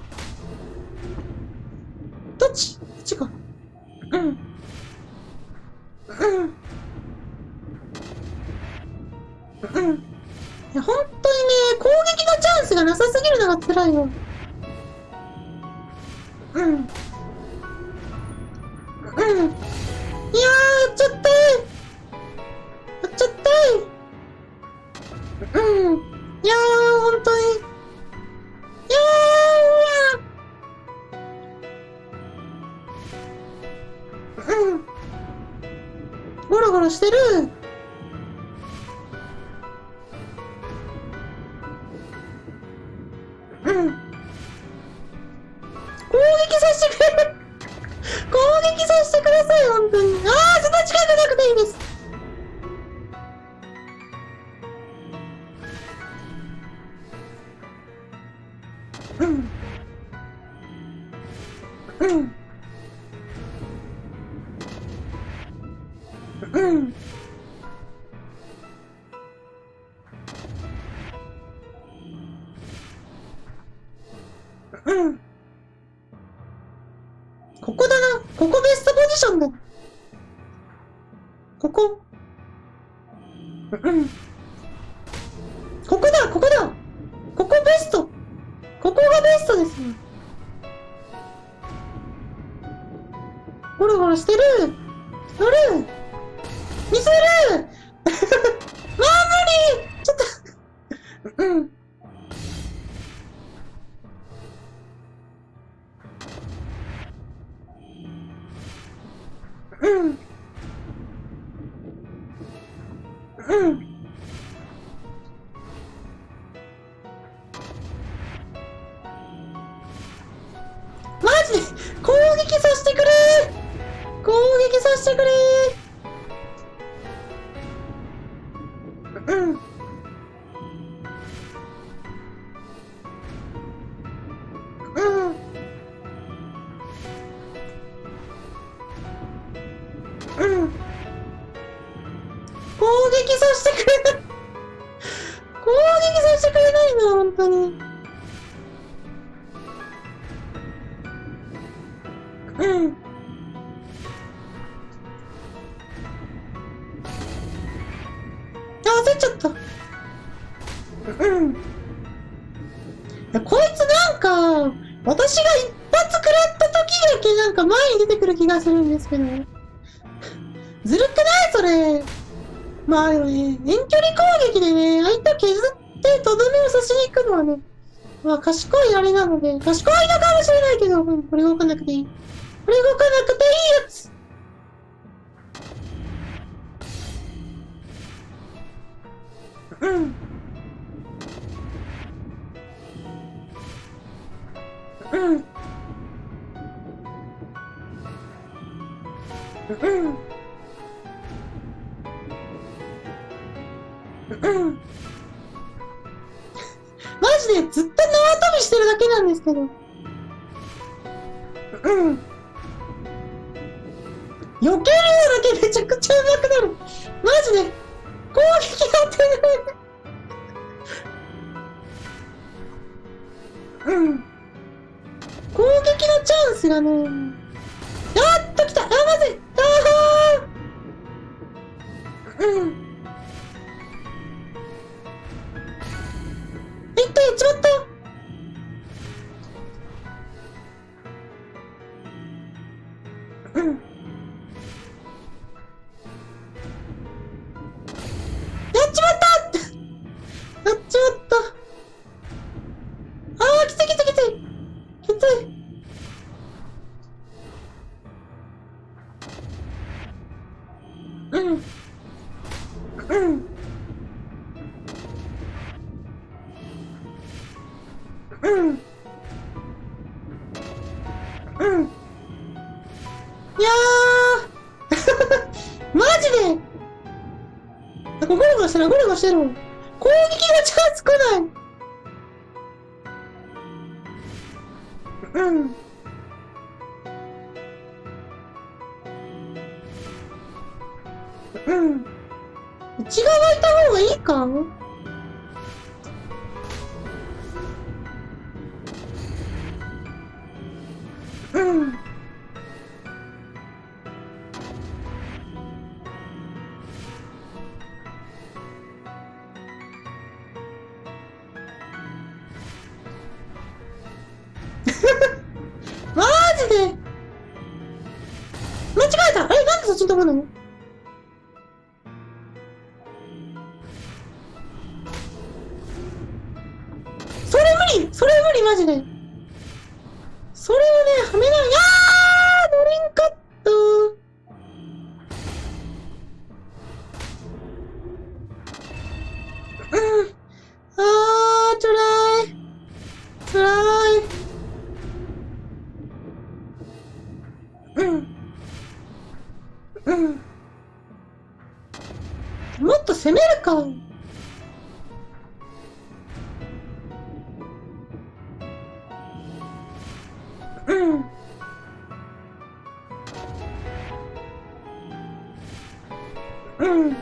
どっちか。うん。うん。うん。いや、本当にね、攻撃のチャンスがなさすぎるのが辛いよ。うん。うん。いやー、やっちゃったー。やっちゃったー。うん。いやー、本当に。いやー、うん。ゴロゴロしてる。うん。攻撃させてくれる。攻撃させてください、本当に。あー、そんな近くなくていいです。うん。うん。うん。うん。ここだな。ここベストポジションだ。ここ。うん。ここだ、ここだ。ここベスト。ここがベストですよ。ゴロゴロしてる。乗る。見せる。まあ、無理。ちょっと。うん。うん。うん。マジで攻撃させてくれ。攻撃させてくれ。うん。うん。うん。攻撃させてくれない。攻撃させてくれないな、本当に。うん。あ、焦っちゃった。うん。こいつなんか、私が一発食らった時だけなんか前に出てくる気がするんですけど。ずるくないそれ。まあでもね、遠距離攻撃でね、相手を削ってとどめを刺しに行くのはね、まあ賢いあれなので、賢いのかもしれないけど、うん、これ動かなくていい。これ動かなくていいやつ。うん。うん。うん。うん。マジジでずっと縄跳びしてるだけなんですけど。うん。避けるのだけめちゃくちゃ上手くなる。マジで。攻撃が当てない。うん。攻撃のチャンスがね。やっと来た。あ、まずい。ああ。うん。やっちまった。うん。やっちまったやっちまった。ああ、きついきついきつい。きつい。うん。うん。うん。うん。いやーマジでなんかゴロゴロしてるゴロゴロしてる。攻撃が近づかない。うん。うん。内側いた方がいいか。うん。マジで間違えた。なんでそっちに飛ぶの。それ無理マジで。それをね、はめない。乗れんかった。うん。つらい。つらい。うん。うん。もっと攻めるか。うん。うん。や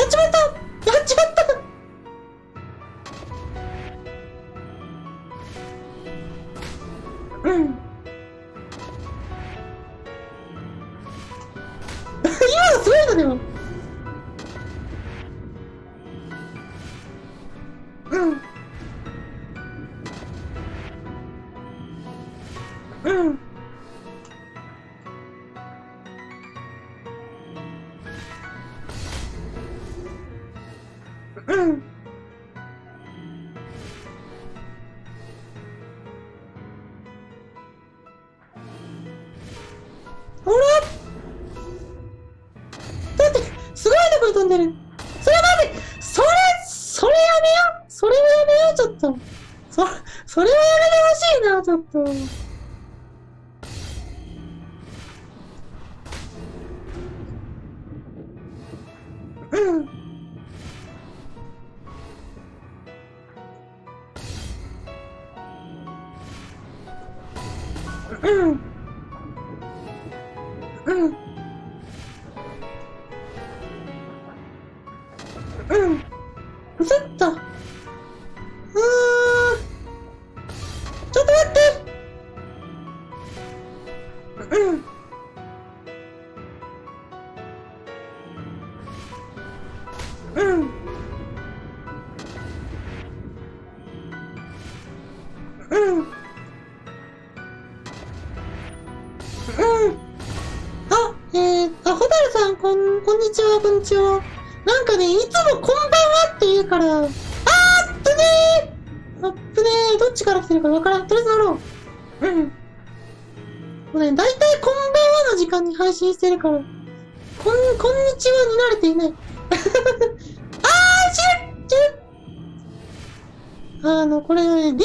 っちまったやっちまったうん。今のすごいのでも。うん。うん。うん。ほらだって、すごいとこに飛んでる。それまで、それやめよう。それはやめよう、ちょっと。それはやめてほしいな、ちょっと。うん。うん。うん。うん。ちょっと。ちょっと待って。うん。うん。うん。うん。ホタルさん、こんにちは、こんにちは。なんかね、いつもこんばんはって言うから、あーっとねどっちから来てるかわからん。とりあえず乗ろう。うん。もうね、だいたいこんばんはの時間に配信してるから、こんにちはに慣れていない。死ぬこれね、リアビって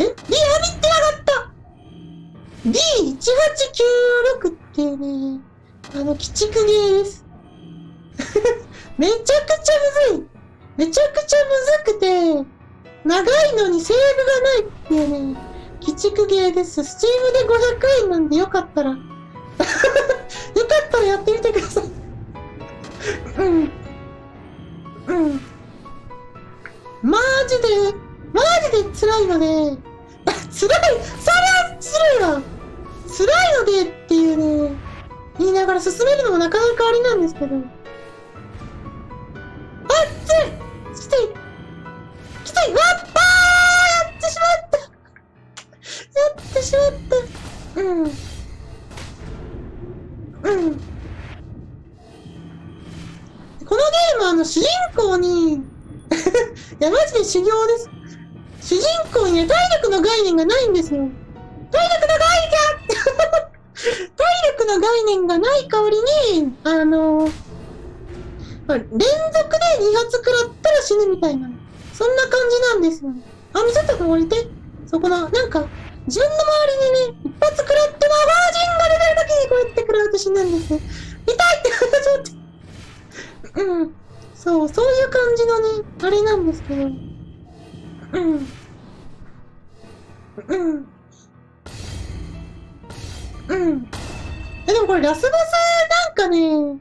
なかった !D1896 っていうね、鬼畜ゲーです。めちゃくちゃむずい。めちゃくちゃむずくて、長いのにセーブがないっていうね、鬼畜ゲーです。スチームで500円なんでよかったら、よかったらやってみてください。うん。うん。マジで辛いので、辛い、そりゃ辛いわ。辛いのでっていうね、言いながら進めるのもなかなかありなんですけど。あっついきついきついわっぱーやってしまったやってしまったうん。うん。このゲーム主人公にいやマジで修行です。主人公にね、体力の概念がないんですよ。体力の概念体力の概念がない代わりに、連続で2発食らったら死ぬみたいな、そんな感じなんですよね。みさとくん降りて、そこの、なんか、自分の周りにね、一発食らってマージンが出てる時にこうやって食らうと死ぬんですよ。痛いってちょっと。うん。そういう感じのね、あれなんですけど。うん。うん。うん。でもこれラスボスなんかね、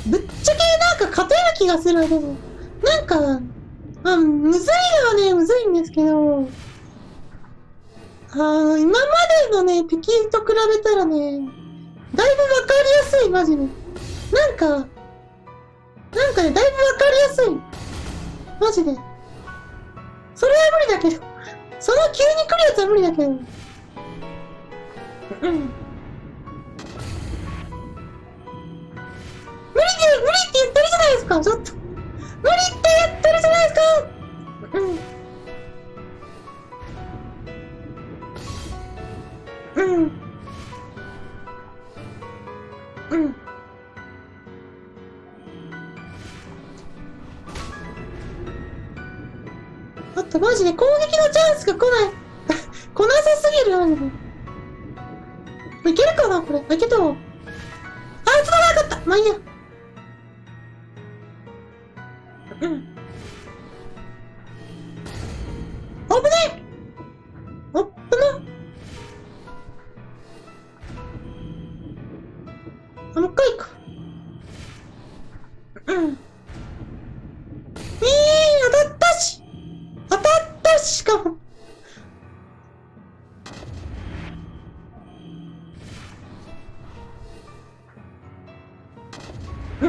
ぶっちゃけなんか勝てる気がする。でも、なんか、むずいのはね、むずいんですけど、今までのね、敵と比べたらね、だいぶわかりやすい、マジで。なんかね、だいぶわかりやすい。マジで。それは無理だけど、その急に来るやつは無理だけど。うん。無理って言ってるじゃないですか、ちょっと。無理って言ってるじゃないですか。うん。うん。うん。あとマジで攻撃のチャンスが来ない。来なさすぎる、マジで。いけるかなこれ。いけたわ。繋がなかった。まあいいや。うん。危ねえあっぶな。もう一回行く。うん。当たったし。当たったしかも。うん。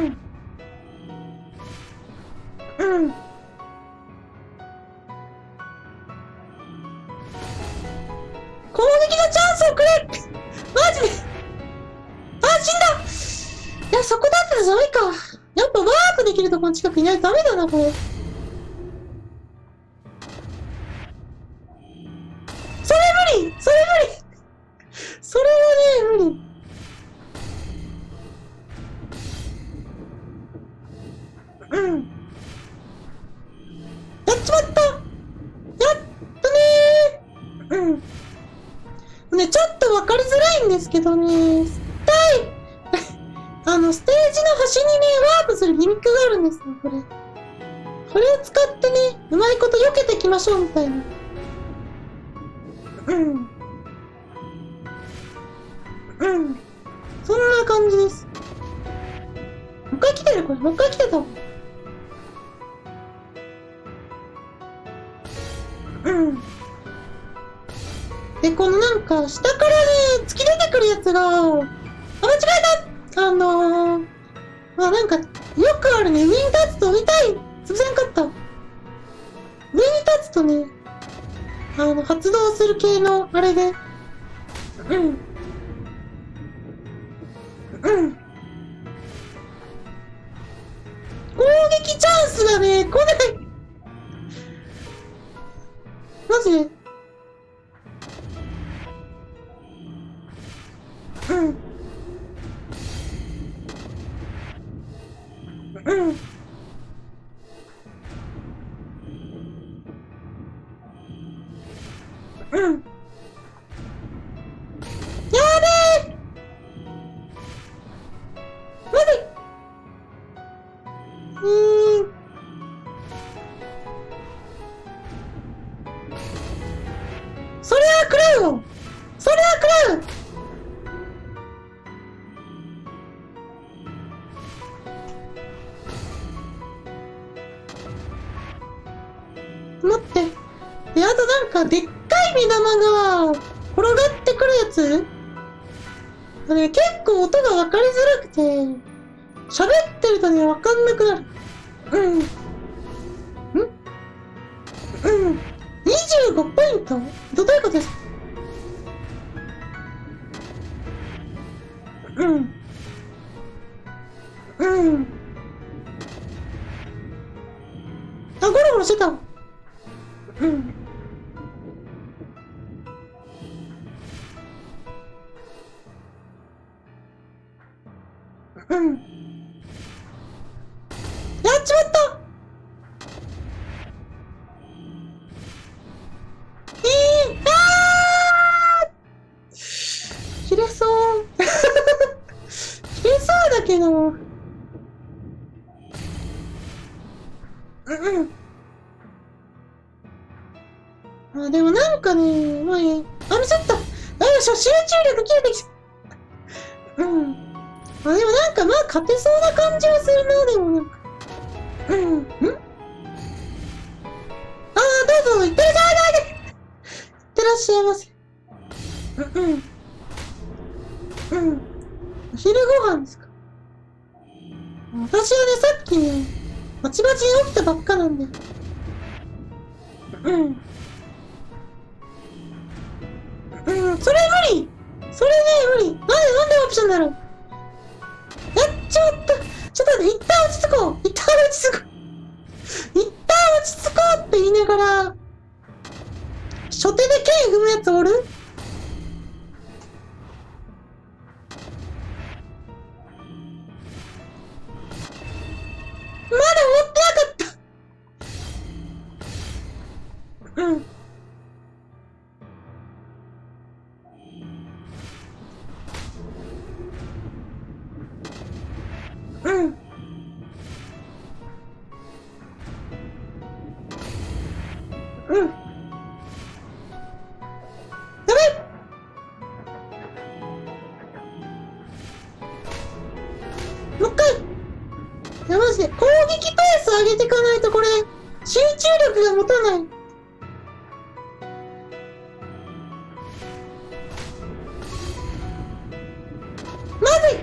うん。攻撃のチャンスをくれマジで死んだいや、そこだったらダメか。やっぱワープできるところ近くいないとダメだな、これ。それ無理それはね、無理。うん。やっちまったやっとねね、ちょっとわかりづらいんですけどね、ステージの端にね、ワープするギミックがあるんですよ、これ。これを使ってね、うまいこと避けていきましょう、みたいな。うん。うん。そんな感じです。もう一回来てるこれ。もう一回来てたもん。うん。で、このなんか、下からね、突き出てくるやつが、間違えたなんか、よくあるね、上に立つと痛い潰せんかった。上に立つとね、発動する系の、あれで。うん。うん。攻撃チャンスがね、来ない。マジで。うん。うん。うん。やべえマジとなんか、でっかい目玉が転がってくるやつね、結構音が分かりづらくて、喋ってるとね、分かんなくなる。25ポイントどういうことですか？あ、ゴロゴロしてた。やっちまった。切れそう。切れそうだけど。あ、でもなんかね、まあいい。あ、見ちゃった。あ、よし、集中力切れてきた。あ、でもなんかまあ勝てそうな感じはするな、でもなんか。ああ、どうぞ、いってらっしゃい。いってらっしゃいませ。お昼ご飯ですか？私はね、さっきね、バチバチに起きたばっかなんで。それ無理。それね、無理。なんでオプションだろう。やっちまった。ちょっと待って、一旦落ち着こう。一旦落ち着こうって言いながら、初手で剣踏むやつおる？まだ持ってなかった。ダメ。もう一回。いや、マジで、攻撃ペース上げていかないとこれ、集中力が持たない。まずい。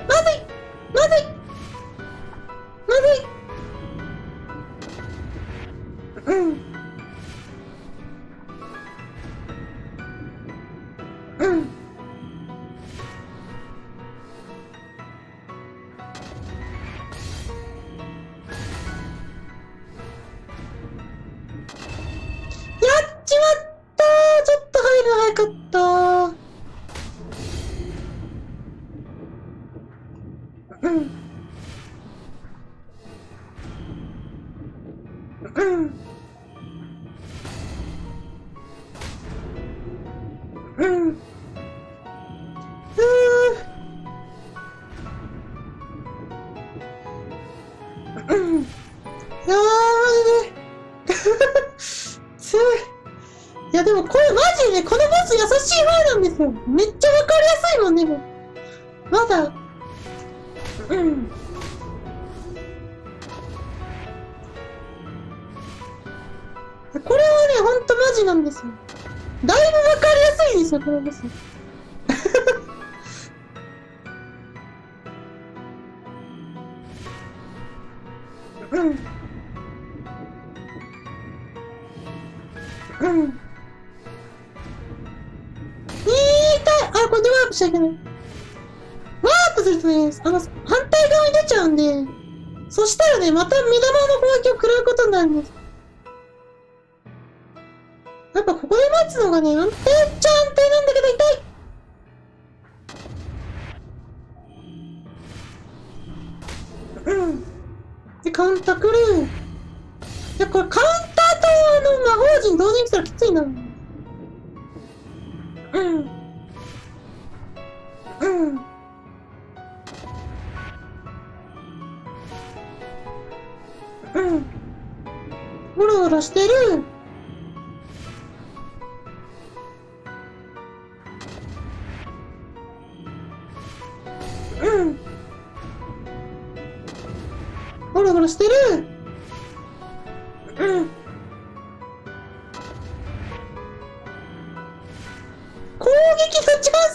やっちまったー。ちょっと入る早かったー。いやー、マジで。強い。いや、でもこれマジでね、このボス優しい方なんですよ。めっちゃわかりやすいもんね、もう。まだ。これはね、ほんとマジなんですよ。だいぶわかりやすいですよ、このボス。痛い。あ、これでワープしちゃいけない。ワープするとね、反対側に出ちゃうんで、そしたらね、また目玉の攻撃を食らうことになるんです。やっぱここで待つのがね、安定っちゃ安定なんだけど痛い。で、カウンター来る。いや、これカウンターと魔法陣同時に来たらきついな。ゴロゴロしてる。ゴロゴロしてる。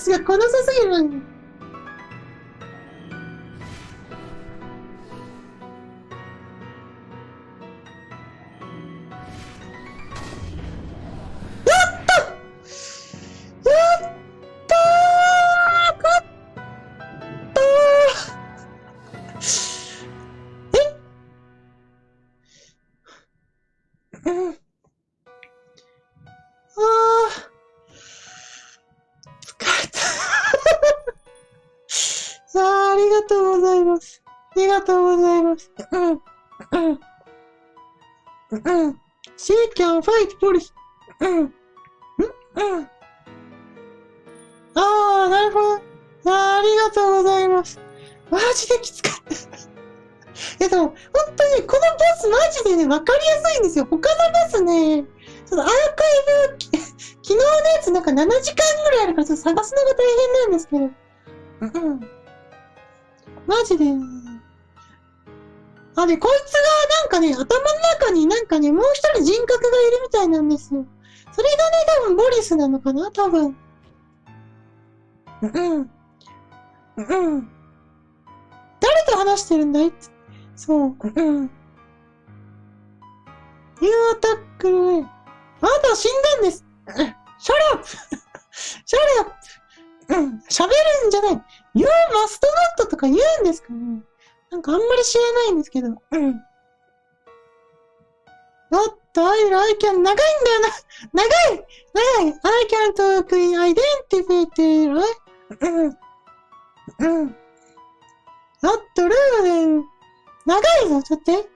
スが来なさすぎる。ありがとうございます。ありがとうございます。She can fight police. なるほど。ありがとうございます。マジできつかった。でも、本当にこのボスマジでね、わかりやすいんですよ。他のボスね、ちょっとアーカイブ、昨日のやつなんか7時間ぐらいあるからちょっと探すのが大変なんですけど。マジで。で、こいつがなんかね、頭の中になんかね、もう一人人格がいるみたいなんですよ。それがね、多分ボリスなのかな多分。誰と話してるんだいそう。You attack me. あなたは死んだんです。シャラップシャラップ喋るんじゃない。You must not とか言うんですかね。なんかあんまり知らないんですけど。Not I can 長いんだよな。長い I can't identify right? Not true. 長いぞ、ちょっと待って。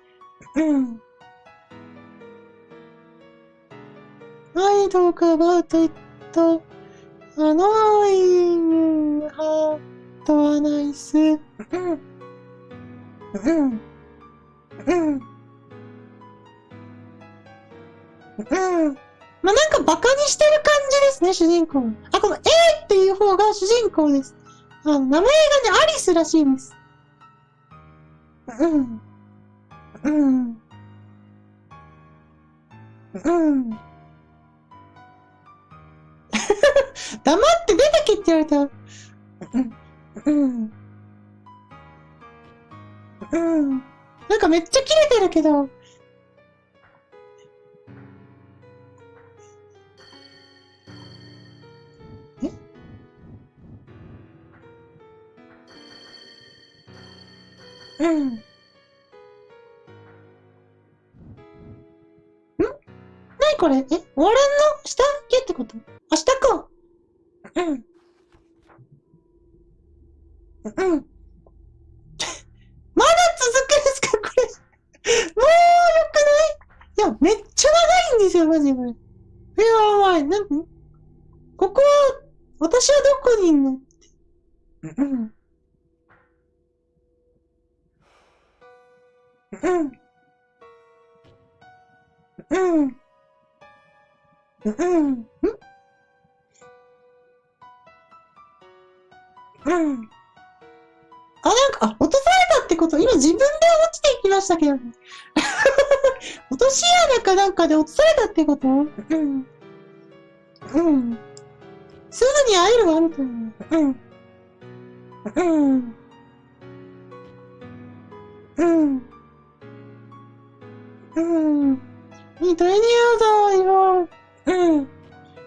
I talk about it. Annoying her to nice. まあ、なんかバカにしてる感じですね、主人公。この A っていう方が主人公です。名前がね、アリスらしいです。黙って出てけって言われた。なんかめっちゃキレてるけど。何これ終わらんの下けってこと下か。まだ続くんですかこれ。もうよくないいや、めっちゃ長いんですよ、マジこれ。やばい。ここは、私はどこにいんの落とされたってこと今自分で落ちていきましたけどね。落とし穴かなんかで落とされたってことすぐに会えるわ、みたいな。いいトレーニングだよ。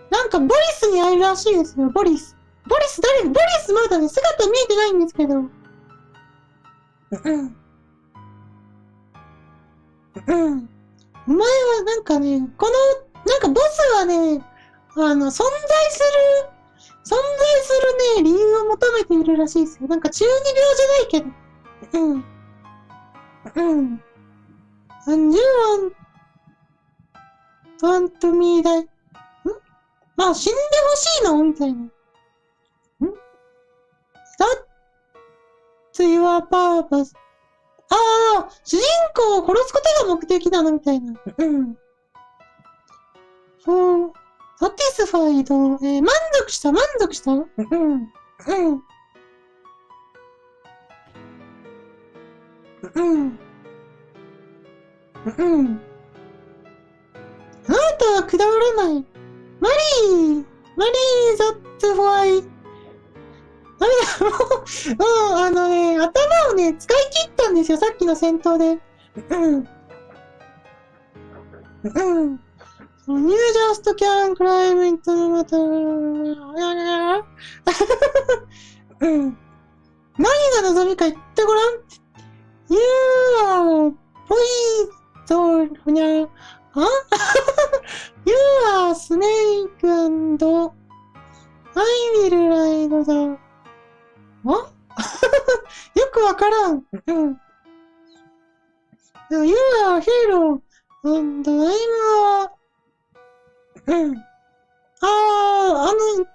なんかボリスに会えるらしいですよ、ボリス。ボリスまだね、姿見えてないんですけど。お前はなんかね、なんかボスはね、存在するね、理由を求めているらしいですよ。なんか中二病じゃないけど。And you want me die? まあ死んでほしいのみたいな。That's your purpose. 主人公を殺すことが目的なのみたいな。satisfied. 満足したあなたはくだらない。マリー、that's why 頭をね、使い切ったんですよ、さっきの戦闘で。うん。うん。You just can climb into the water. うん。何が望みか言ってごらん。You are poison, ほにゃ。あYou are snake and I will ride the... あよくわからん。うん。You are hero and I'm a... うん。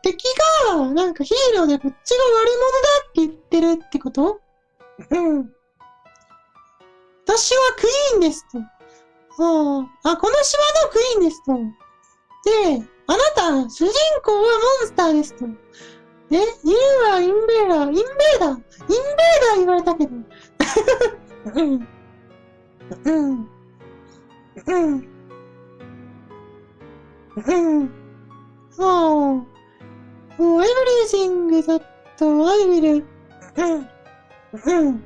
敵が、なんかヒーローでこっちが悪者だって言ってるってこと？うん。私はクイーンですと。この島のクイーンですと。で、あなた、主人公はモンスターですと。で、You are invader, インベーダー言われたけど。うん。うん。うん。うん。Oh, everything that I will. うん。うん。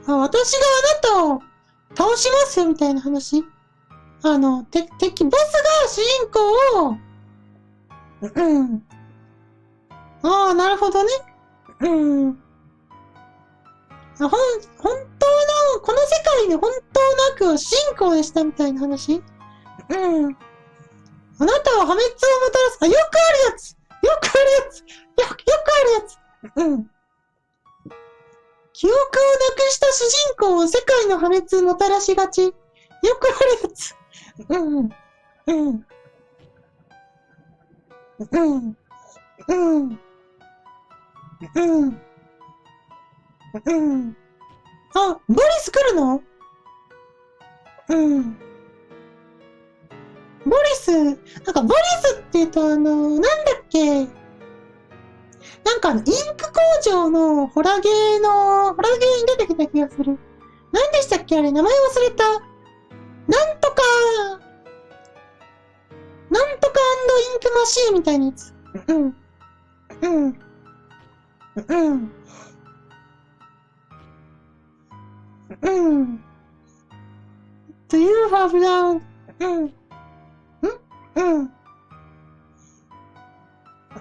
私があなたを倒しますよみたいな話。敵、ボスが主人公を、うん。なるほどね。うん。本当の、この世界で本当の悪は主人公でしたみたいな話。うん。あなたは破滅をもたらす。よくあるやつ。よくあるやつ。よくあるやつ。うん。記憶をなくした主人公を世界の破滅をもたらしがち。よくあるやつ。うん。うん。うん。うん。うん。うん。ボリス来るの？うん。ボリス、なんかボリスって言うとなんだっけ、なんかインク工場のホラゲーに出てきた気がする。何でしたっけあれ、名前忘れた。なんとかインクマシーンみたいなやつ。うん。うん。うん。うん。Do you have that? うん。うん。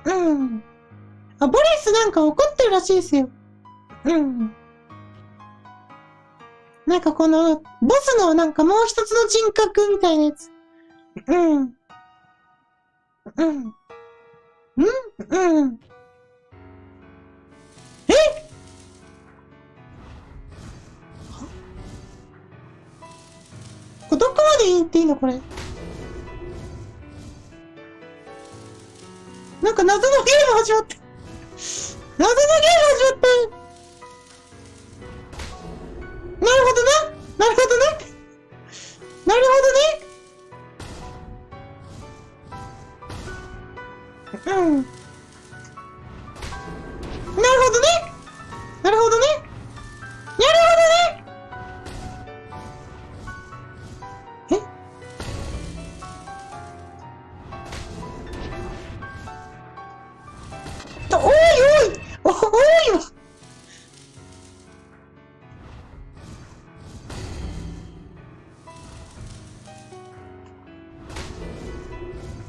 うん。ボリスなんか怒ってるらしいですよ。うん。なんかこの、ボスのなんかもう一つの人格みたいなやつ。うん。うん。うん。どこまで言っていいのこれ。なんか謎のゲーム始まった。謎のゲーム始まった。なるほどな。なるほどね。なるほどね。うん。なるほどね。なるほどね。なるほどね。おいおいおいよ。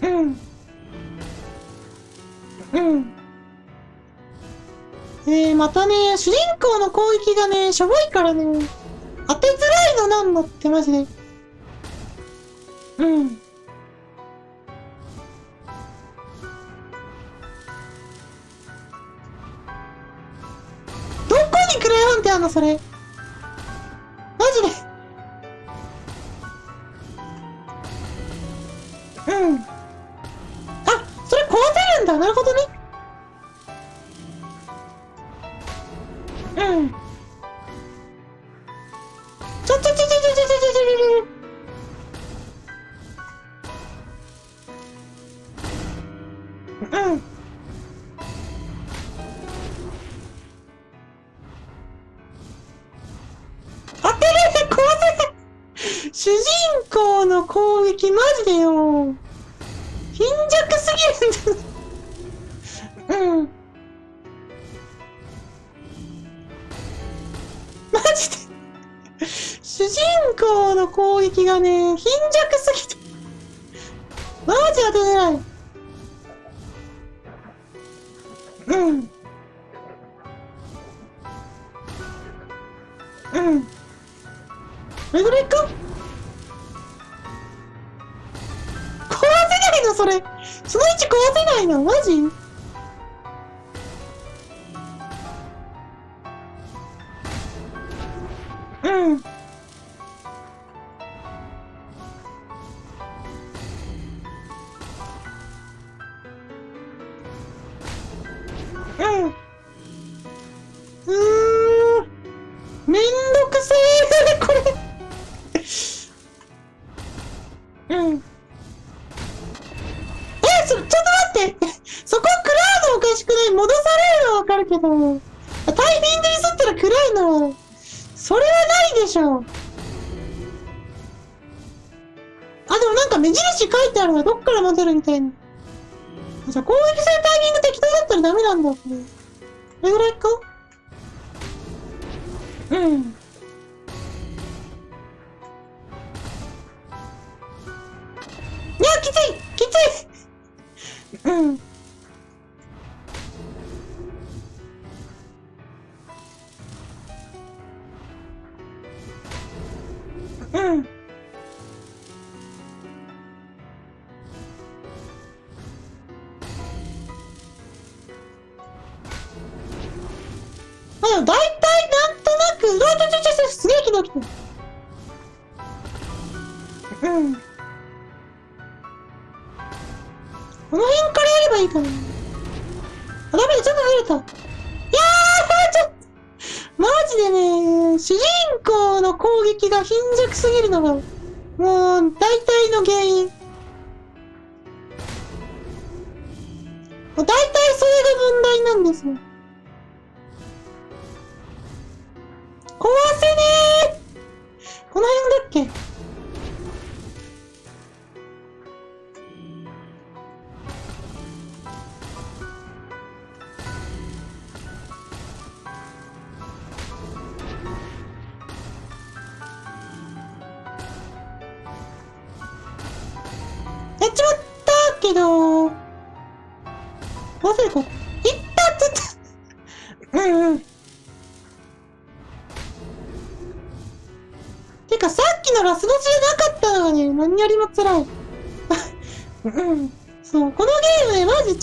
うん。うん。またね、主人公の攻撃がね、しょぼいからね、当てづらいのなんのってマジで。うん。どこにクレヨンってあんのそれ。マジで。うん。それ壊せるんだ。なるほどね。うん。ちょちょちょちょちょちょちょちょ。うん。当てる壊せない。主人公の攻撃マジでよ。貧弱すぎるんだ。うん。主人公の攻撃がね、貧弱すぎて。マジ当てれない。うん。うん。どれぐらいか壊せないのそれ。その位置壊せないのマジうん。うん。めんどくせえこれ。うん。ちょっと待ってそこ食らうのおかしくない戻されるのはわかるけど、タイミングに沿ったら食らうのは、それはないでしょ。あ、でもなんか目印書いてあるわ。どっから戻るみたいな。じゃあ攻撃するタイミング適当だったらダメなんだ、これ。これぐらいかうん。いや、きついきついうん。うん。まあでも大体なんとなく、すげえ気の利く。うん。この辺からやればいいかな。あ、ダメだ、ちょっとずれた。いやちょっと、マジでね、主人公の攻撃が貧弱すぎるのが、もう、大体の原因。大体それが問題なんですよ。壊せねーこの辺だっけやっちまったけど、忘れた。いったって言った。うんうん。てかさっきのラスボスじゃなかったのがね、何よりも辛い。うん。そう、このゲームね、マジ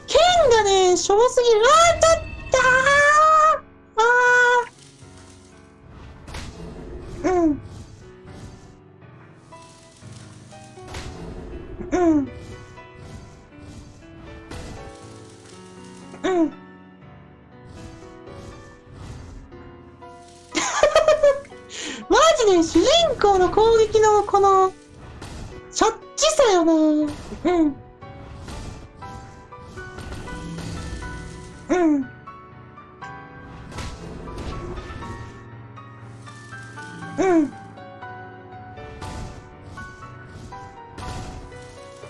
剣がね、しょぼすぎる。ちょっとうん。うん。うん。マジで主人公の攻撃のこの、しょっちさよな。うん。うん。うん。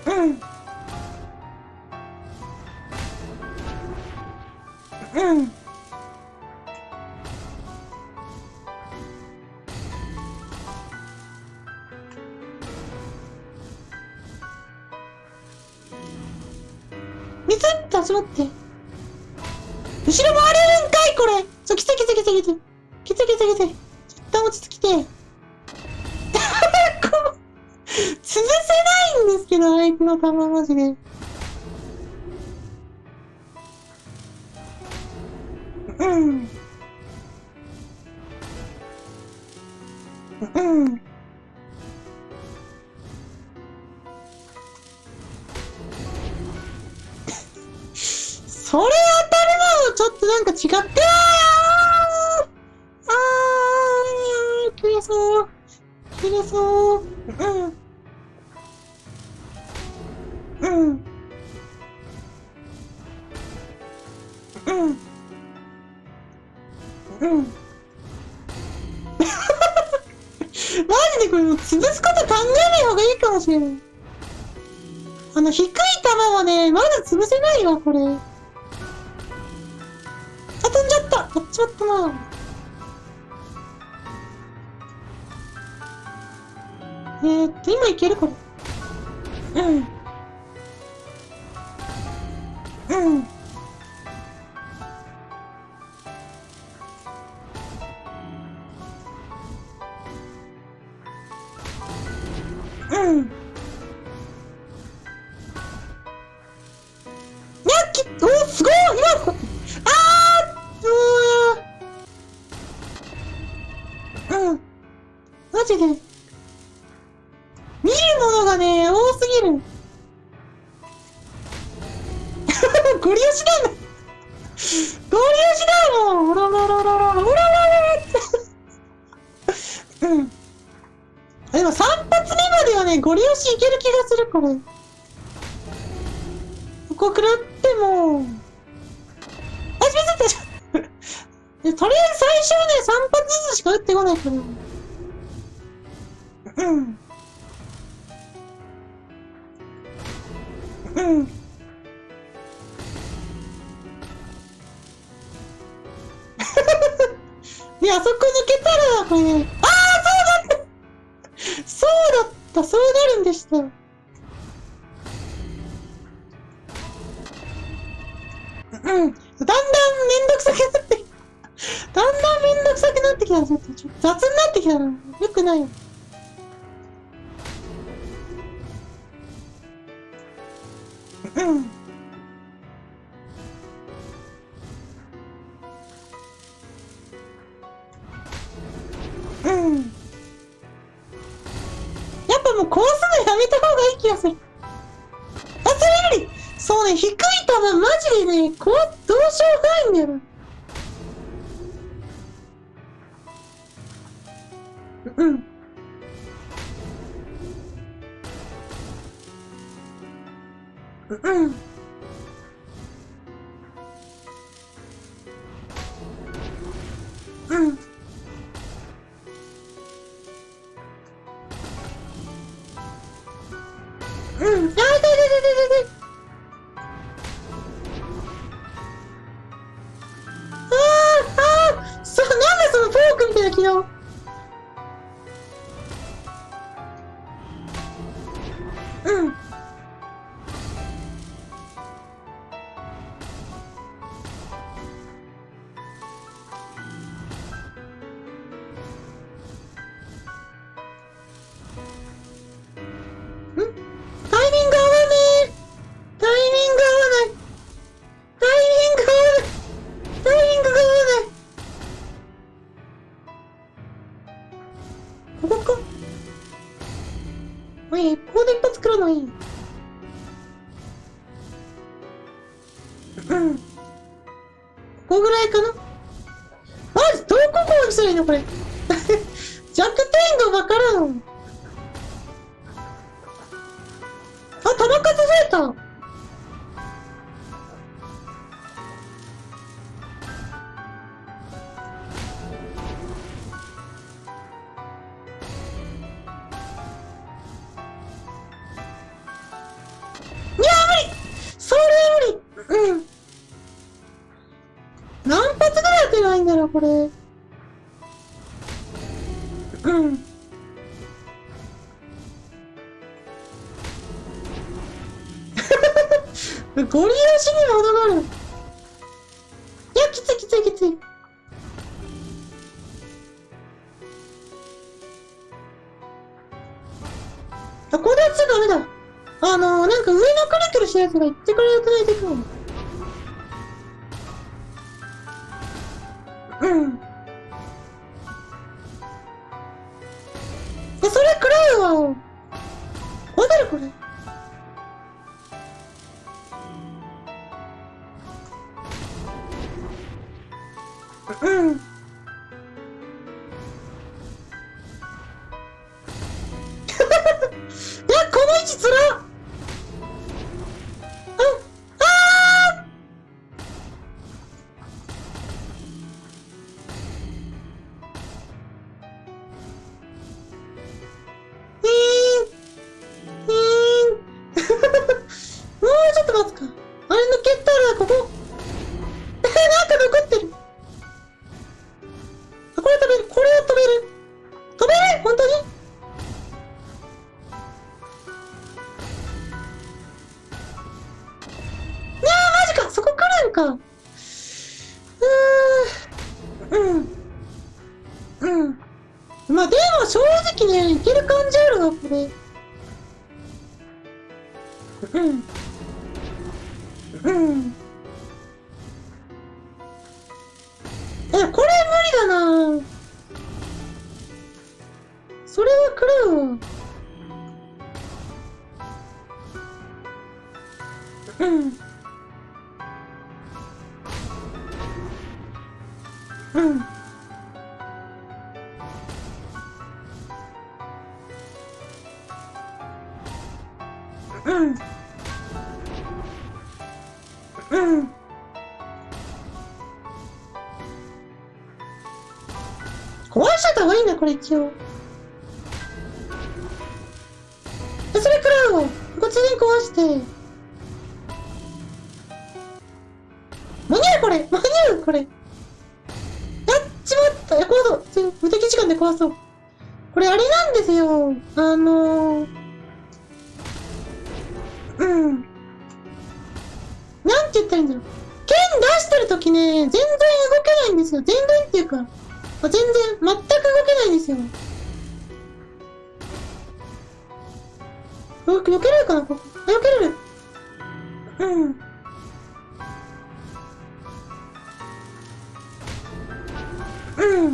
うん。うん。水って集まって。後ろ回れるんかいこれきついきついきついきつい。きついきついきつい。一旦落ち着きて。潰せないんですけど、相手の球マジで。うん。うん。それ当たるのちょっとなんか違って切れそう。切れそう。うん。うん。うん。うん。マジでこれもう潰すこと考えない方がいいかもしれない。低い球はね、まだ潰せないわ、これ。あ、飛んじゃったやっちまったな。今いけるこれ。うん。うん。うん。お、すごい今、うん。マジで。見るものがね、多すぎる。ゴリ押しなんだ。ゴリ押しだもん。ほららららら、ほらららら。うん。でも3発目まではね、ゴリ押しいける気がする、これ。ここ食らっても。あ、しまった。とりあえず最初はね、3発ずつしか撃ってこないから。うん。うん。で、あそこ抜けたら、これ、ね、そうだった、そうなるんでした。だんだんめんどくさくなって、だんだんめんどくさくなってきた。ちょっと雑になってきたな。よくないよ。うん。うん。やっぱもうこうすのやめた方がいい気がする。あ、それより、そうね、低い球マジでね、どうしようがないんだよな。うん。うん。うん。うん。あ、痛い痛い痛い痛い痛い。なんでそのフォークみたいな機能。うん。タイミング合わねえ。タイミング合わない。タイミング合わない。タイミングが合わない。ここか。ここで一発食らうのいい。うん。ここぐらいかな。マジどこ攻撃するのこれ。弱点がわからん。あ、弾数増えた。いや無理。それ無理。うん。何発ぐらい当てないんだろうこれ。うん。ゴリ押しにも程がある。いや、きついきついきつい。あ、これはちょっとダメだ。なんか上のクリクルしたやつが言ってくれるとないでくる。うん。それくらいわ。わかるこれ。うん。いや、この位置つら。もうちょっと待つか。あれ抜けたら、ここ。なんか残ってる。まあでも正直ね、いける感じあるわ、これ。うん。うん。これ無理だな。それは食らうわ。うん。うん。うん。うん。壊しちゃった方がいいんだ、これ一応。それ食らうわ。こっちに壊して。間に合うこれ間に合うこれ。やっちまった。こうそう。無敵時間で壊そう。これあれなんですよ。うん。なんて言ったらいいんだろう。剣出してるときね、全然動けないんですよ。全然っていうか、全然、全く動けないんですよ。避けれるかなここ。避けれる。うん。うん。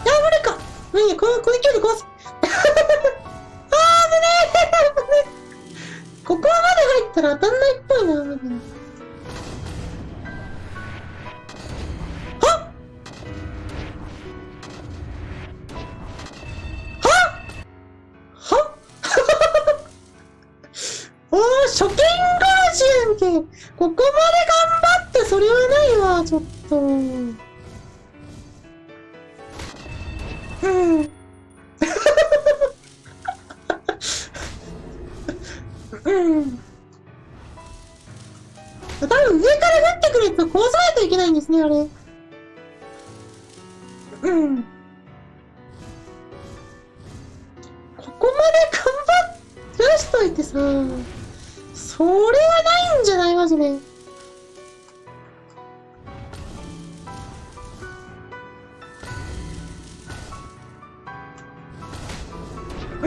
無理か。無理、この勢いで壊す。ここまで入ったら当たんないっぽいな、みたいな。ははおー、初見殺しやんけ。ここまで頑張って、それはないわ、ちょっと。うん。うん。多分上から降ってくるやつを壊さないといけないんですね、あれ。うん。ここまで頑張ってしといてさ、それはないんじゃないマジで。う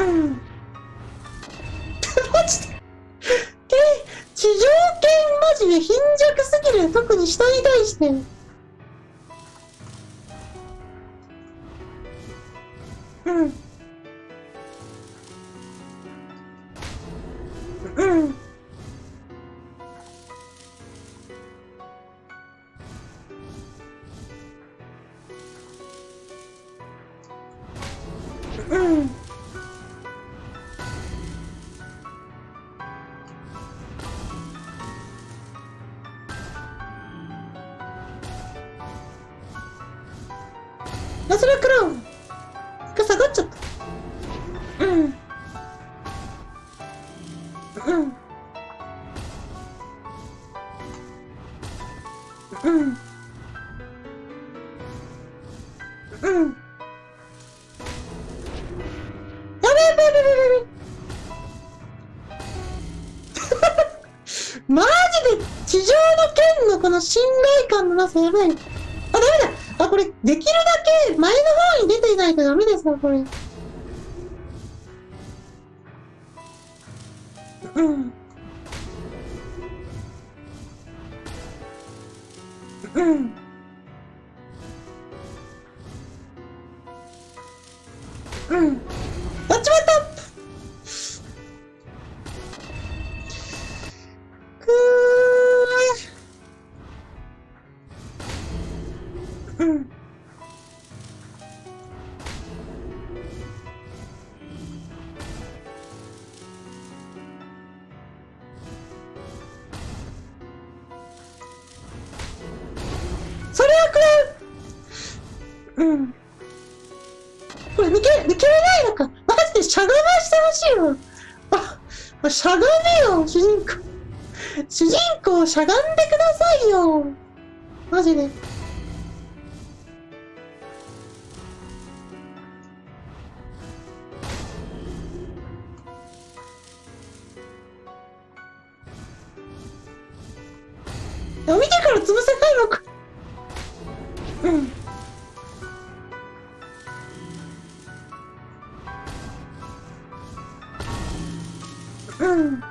ん。マジで。地上剣マジで貧弱すぎる。特に下に対して。うん。うん。うん。それはクラウンが下がっちゃった。うん。うん。うん。うん。やべやべやべやべやべ。マジで地上の剣のこの信頼感のなさやばい。あ、ダメだ。あ、これできるだけ前の方に出ていないとダメですよ、これ。うん。うん。うん。やっちまったくー。うん。それはくれうん。これ抜けれないのか。マジでしゃがましてほしいわ。しゃがめよ、主人公。主人公しゃがんでくださいよ。マジで。や、見てから潰せないのか。うん。うん。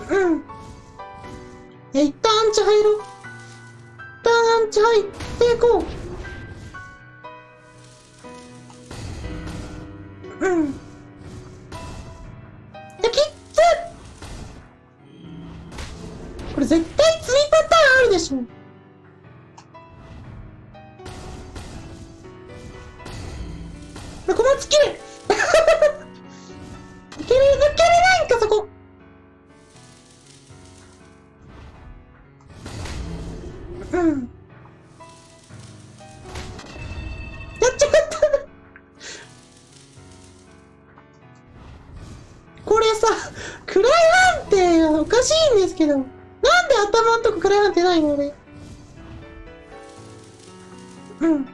うん。一旦アンチ入ろう。一旦アンチ入っていこう。うん。いや、きっつ！これ絶対追パターンあるでしょ。小松切れいける、抜けれないんか、そこ。うん。やっちまったこれさ、クライ判定がおかしいんですけど。なんで頭んとこクライ判定ないの俺。うん。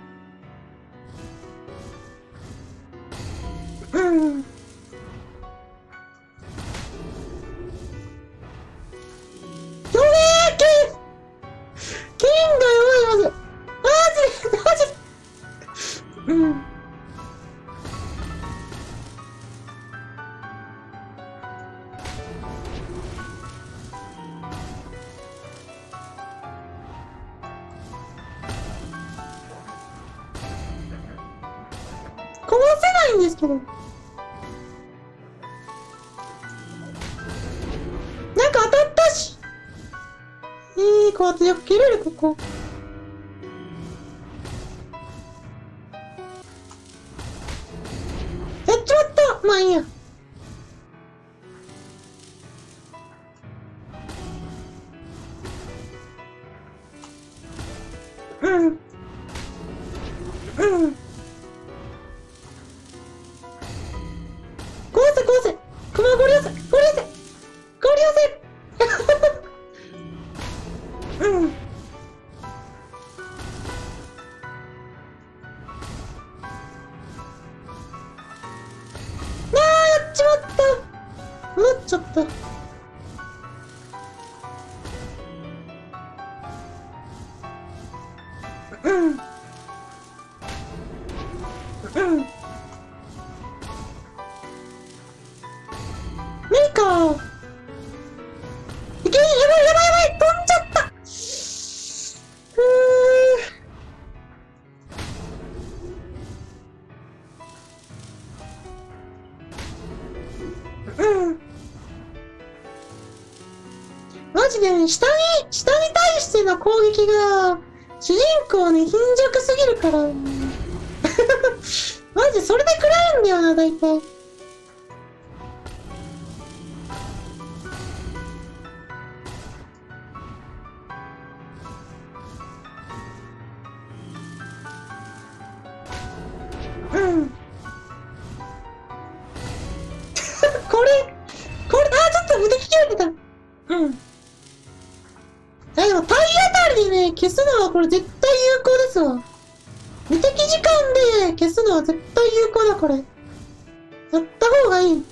うん。やべえ、剣が弱いまず。マジうん。壊せないんですけど。なんか当たったし。こうやってよく切れる、ここ。やっちまった。まあいいや。うん。うん。壊せ壊せ。熊ゴリ寄せ。ゴリ寄せ。ゴリ寄せ。うん。やっちまった。戻っちゃった。うん。うん。無理か。いけ、やばいやばいやばい。飛んじゃった。うん。マジでね、下に対しての攻撃が、主人公ね、貧弱すぎるから、マジそれで食らうんだよな、大体。うん。これ、ちょっと無敵切れてた。うん。でも体当たりでね、消すのはこれ絶対有効ですわ。無敵時間で消すのは絶対有効だ、これ。やった方がいい。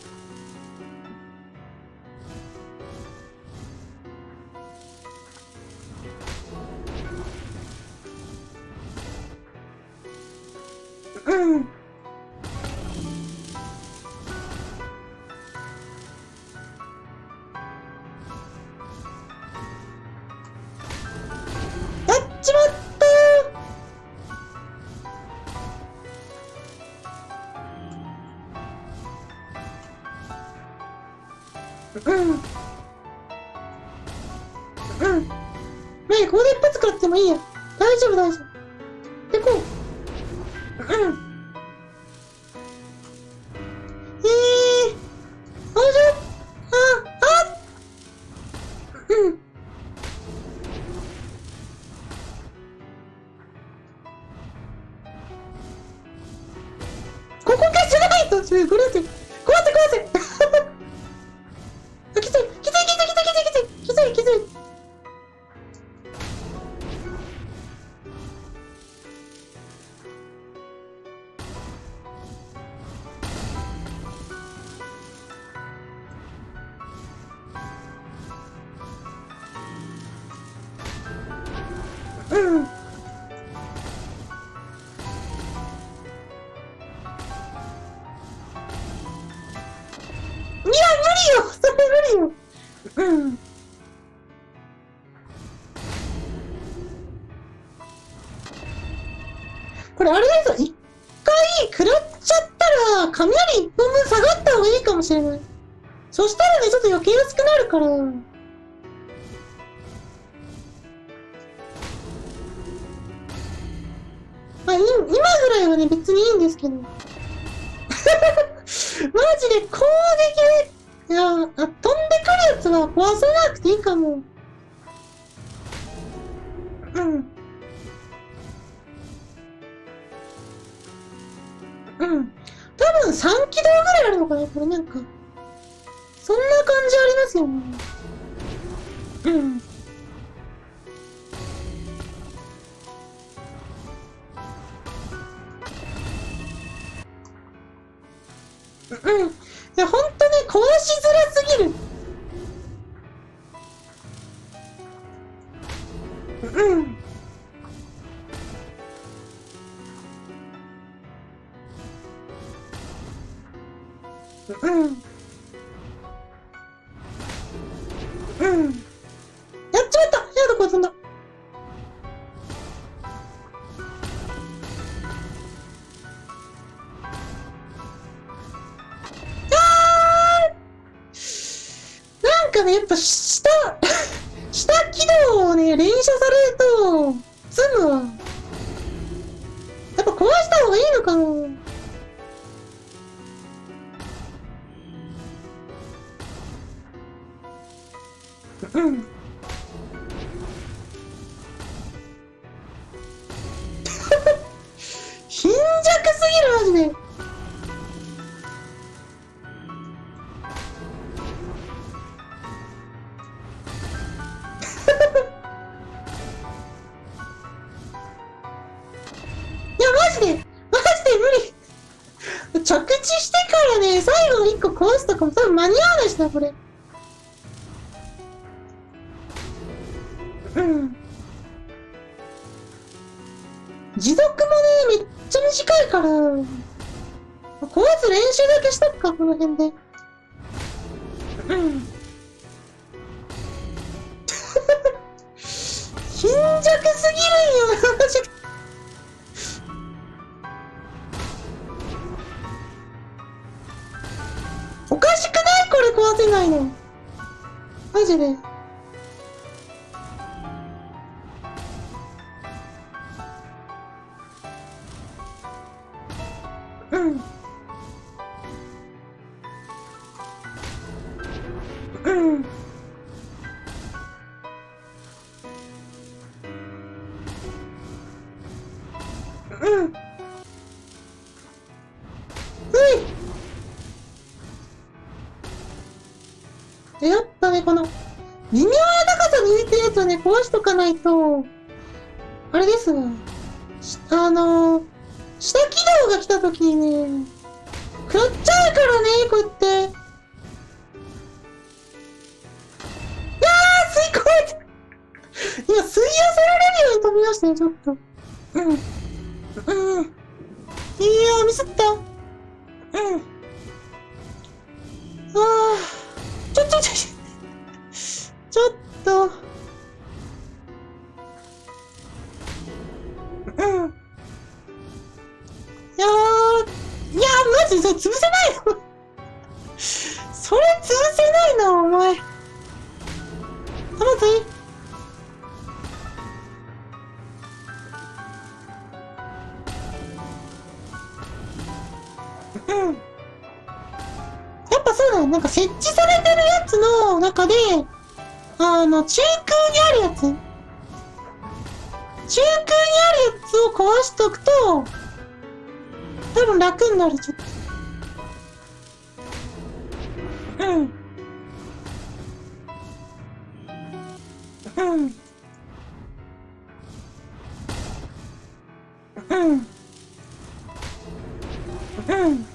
うん。やっちまったー。うん。うん。ねえ、ここで一発食らってもいいや。大丈夫、大丈夫。で、こう。うん。大丈夫。うん。ここ消せないと、これって、壊せ壊せ。あ、きつい、きつい、きつい、きつい、きつい、きつい、きつい。うん。いや、無理よそれ無理よ。うん。これあれですよ。一回食らっちゃったら、雷一本分下がった方がいいかもしれない。そしたらね、ちょっと余計安くなるから。まあ、今ぐらいはね、別にいいんですけど。マジで攻撃、いや、飛んでくるやつは壊さなくていいかも。うん。うん。多分3軌道ぐらいあるのかなこれなんか。そんな感じありますよね。うん。うん。いや、ほんとね、壊しづらすぎる。うん。うん。うん。やっちまった。やだ、これ飛んだ。なんかね、やっぱ下軌道をね、連射されると、積むわ。やっぱ壊した方がいいのかな。うん。貧弱すぎる、マジで。いや、マジで無理。着地してからね、最後の1個壊すとかも多分間に合わないしな、これ。うん。持続もね、めっちゃ短いから、壊す練習だけしとくか、この辺で。うん。貧弱すぎるんよ、マジで。おかしくないこれ壊せないの。マジで。うん。うん。うん。やっぱね、この、微妙な高さに入れてるやつはね、壊しとかないと、あれですわ。下軌道が来た時にね、食らっちゃうからね、こうやって。いや吸い込まれて、今吸い寄せられるように飛びましたね、ちょっと。うん。うん。いやー、ミスった。うん。あー。ちょっと。うん。いやー、マジでそれ潰せないのそれ潰せないな、お前。まずい。うん。やっぱそうだよ。なんか設置されてるやつの中で、中空にあるやつ。中空にあるやつを壊しとくと、多分楽になる、ちょっと。うん。うん。うん。うん。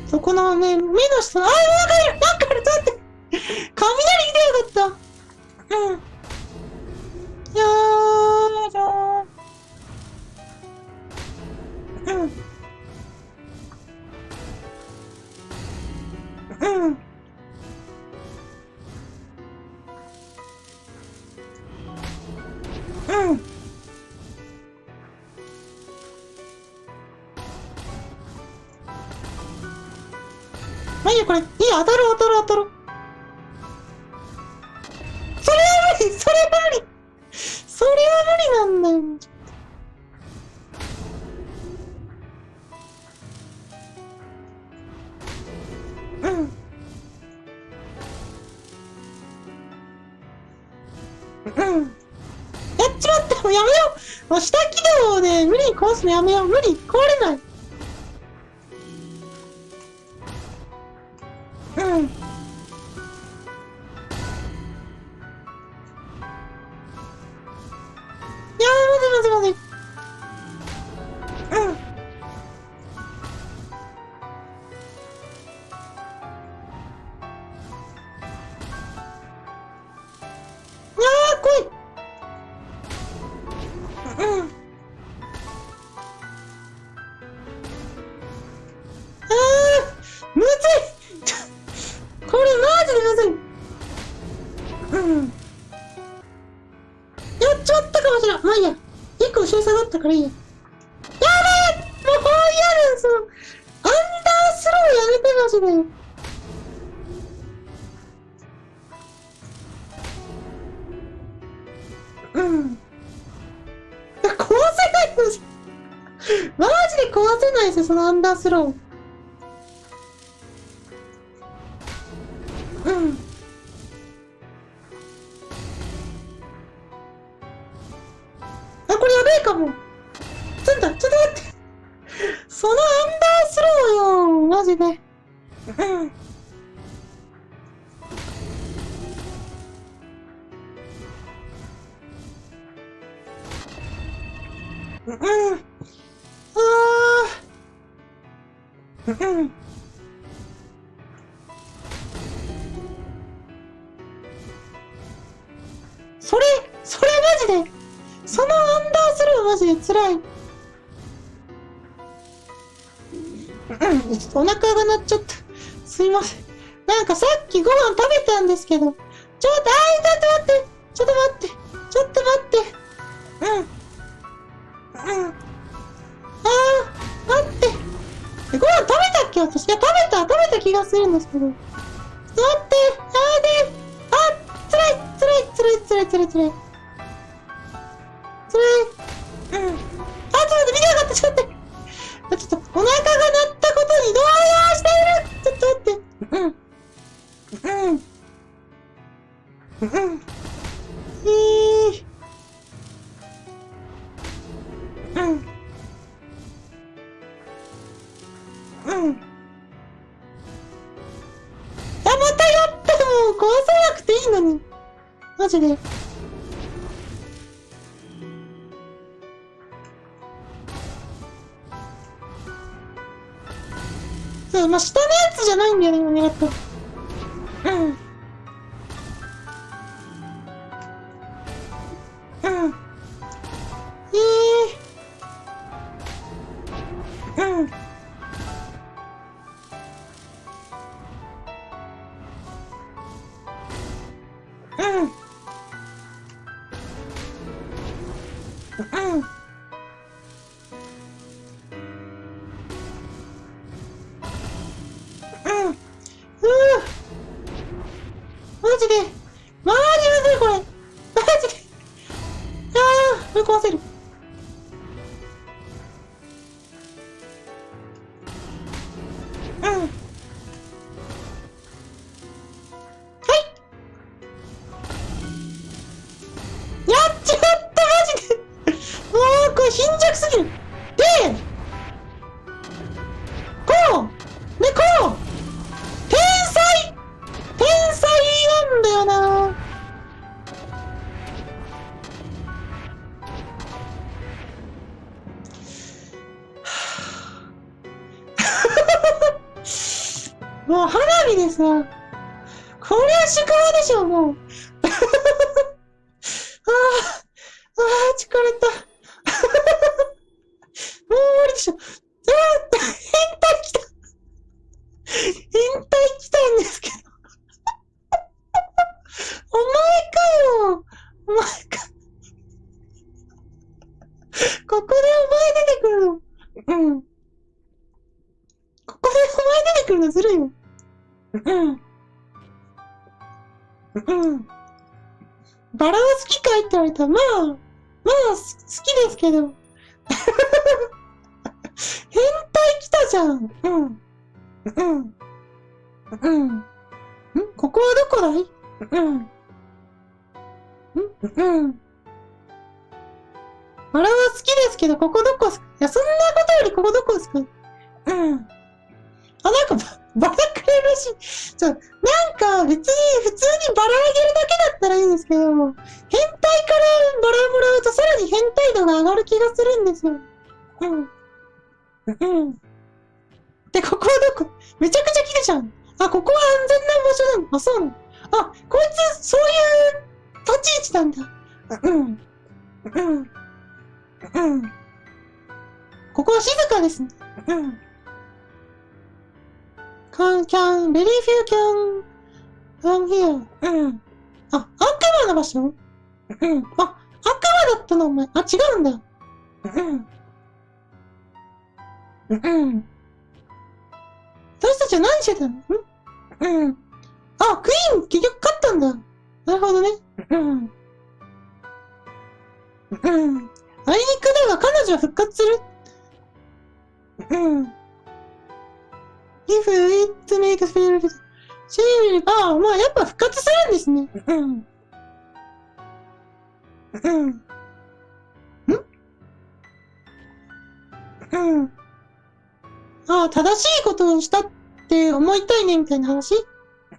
そこのね、目の下、なんかいる、ちょっと待って。雷来てよかった。よーしょー。まあいいや、これ。いいや、当たる。それは無理それは無理なんだよ。やっちまった。もうやめよう。もう下軌道をね、無理に壊すのやめよう。無理。壊れない。いやー、待て。いやー、来い。むずいこれマジでむずい。やっちまったかもしれん。まあいいや。一個後ろ下がったからいいや。やべえもうこうやるその、アンダースローやめてマジで。壊せないのじゃ。マジで壊せないですよ、そのアンダースロー。あ、これやべえかも。ちょっと待って。そのアンダースローよ、マジで。それマジで、そのアンダースローマジで辛い。ちょっとお腹が鳴っちゃった。すいません。なんかさっきご飯食べたんですけど、ちょっと待って。待って。ご飯食べたっけ私。いや、食べた気がするんですけど。ちょっと待って。辛い。ちょっと見てなかった。ちょっとお腹が鳴ったことに動揺している。ちょっと待って。またやった。もう壊さなくていいのに。マジで。まあ、下のやつじゃないんだよね、今狙った。マジむずいこれ。マジで。これ壊せる。やっちまったマジで。もうこれ貧弱すぎる。で、こう天才なんだよな。もう花火ですわ。これは宿泊でしょ、もう。疲れた。もう終わりでしょ。変態来た。変態来たんですけど。お前かよ。お前か。ここでお前出てくるの。うん。ここでお前出てくるのずるいよ。うん。うん。バラは好きかいって言われたら、まあ好きですけど。変態来たじゃん。うん。うん。うん。ここはどこだい？うん。うん。バラは好きですけど、ここどこっすか？いや、そんなことよりここどこっすか？うん。なんかバラくれるらしい。なんか別に普通にバラあげるだけだったらいいんですけど、変態からバラもらうとさらに変態度が上がる気がするんですよ。うん。うん。で、ここはどこ？めちゃくちゃ来るじゃん。ここは安全な場所なの？そうなの？こいつ、そういう立ち位置なんだ。うん。うん。うん。ここは静かですね。うん。very few come here. うん。悪魔の場所？うん。悪魔だったのお前。違うんだ。うん。うん。私たちは何してたの？うん。クイーン結局勝ったんだ。なるほどね。うん。うん。あいにくだが彼女は復活する。うん。If it makes feel good. まあやっぱ復活するんですね。うん。うん。うん。正しいことをしたって思いたいねみたいな話？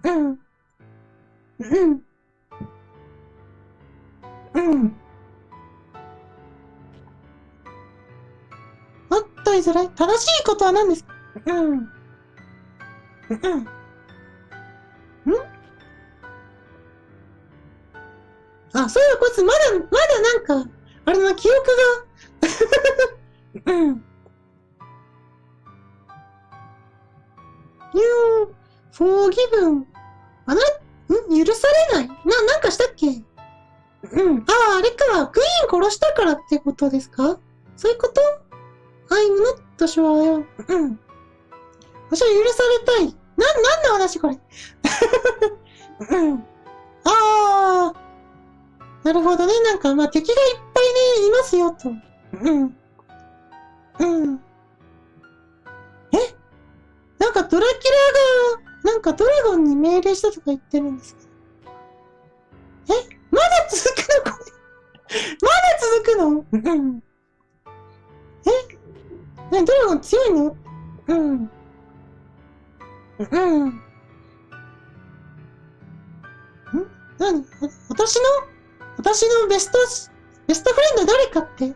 うん。うん。うん。もっと言いづらい？正しいことは何ですか？うん。うん。そういえばこいつまだなんか、あれな、記憶が。うん。You forgiven. 許されない？なんかしたっけ？うん。あれか。クイーン殺したからってことですか？そういうこと？ I'm not sure. うん。私は許されたい。なんの話これ？うん。なるほどね。なんか、敵がいっぱいね、いますよ、と。うん。うん。なんかドラキュラが、なんかドラゴンに命令したとか言ってるんですか？まだ続くのこれ。まだ続くの？うん。ドラゴン強いの？うん。うん。何？私のベストフレンド誰かって？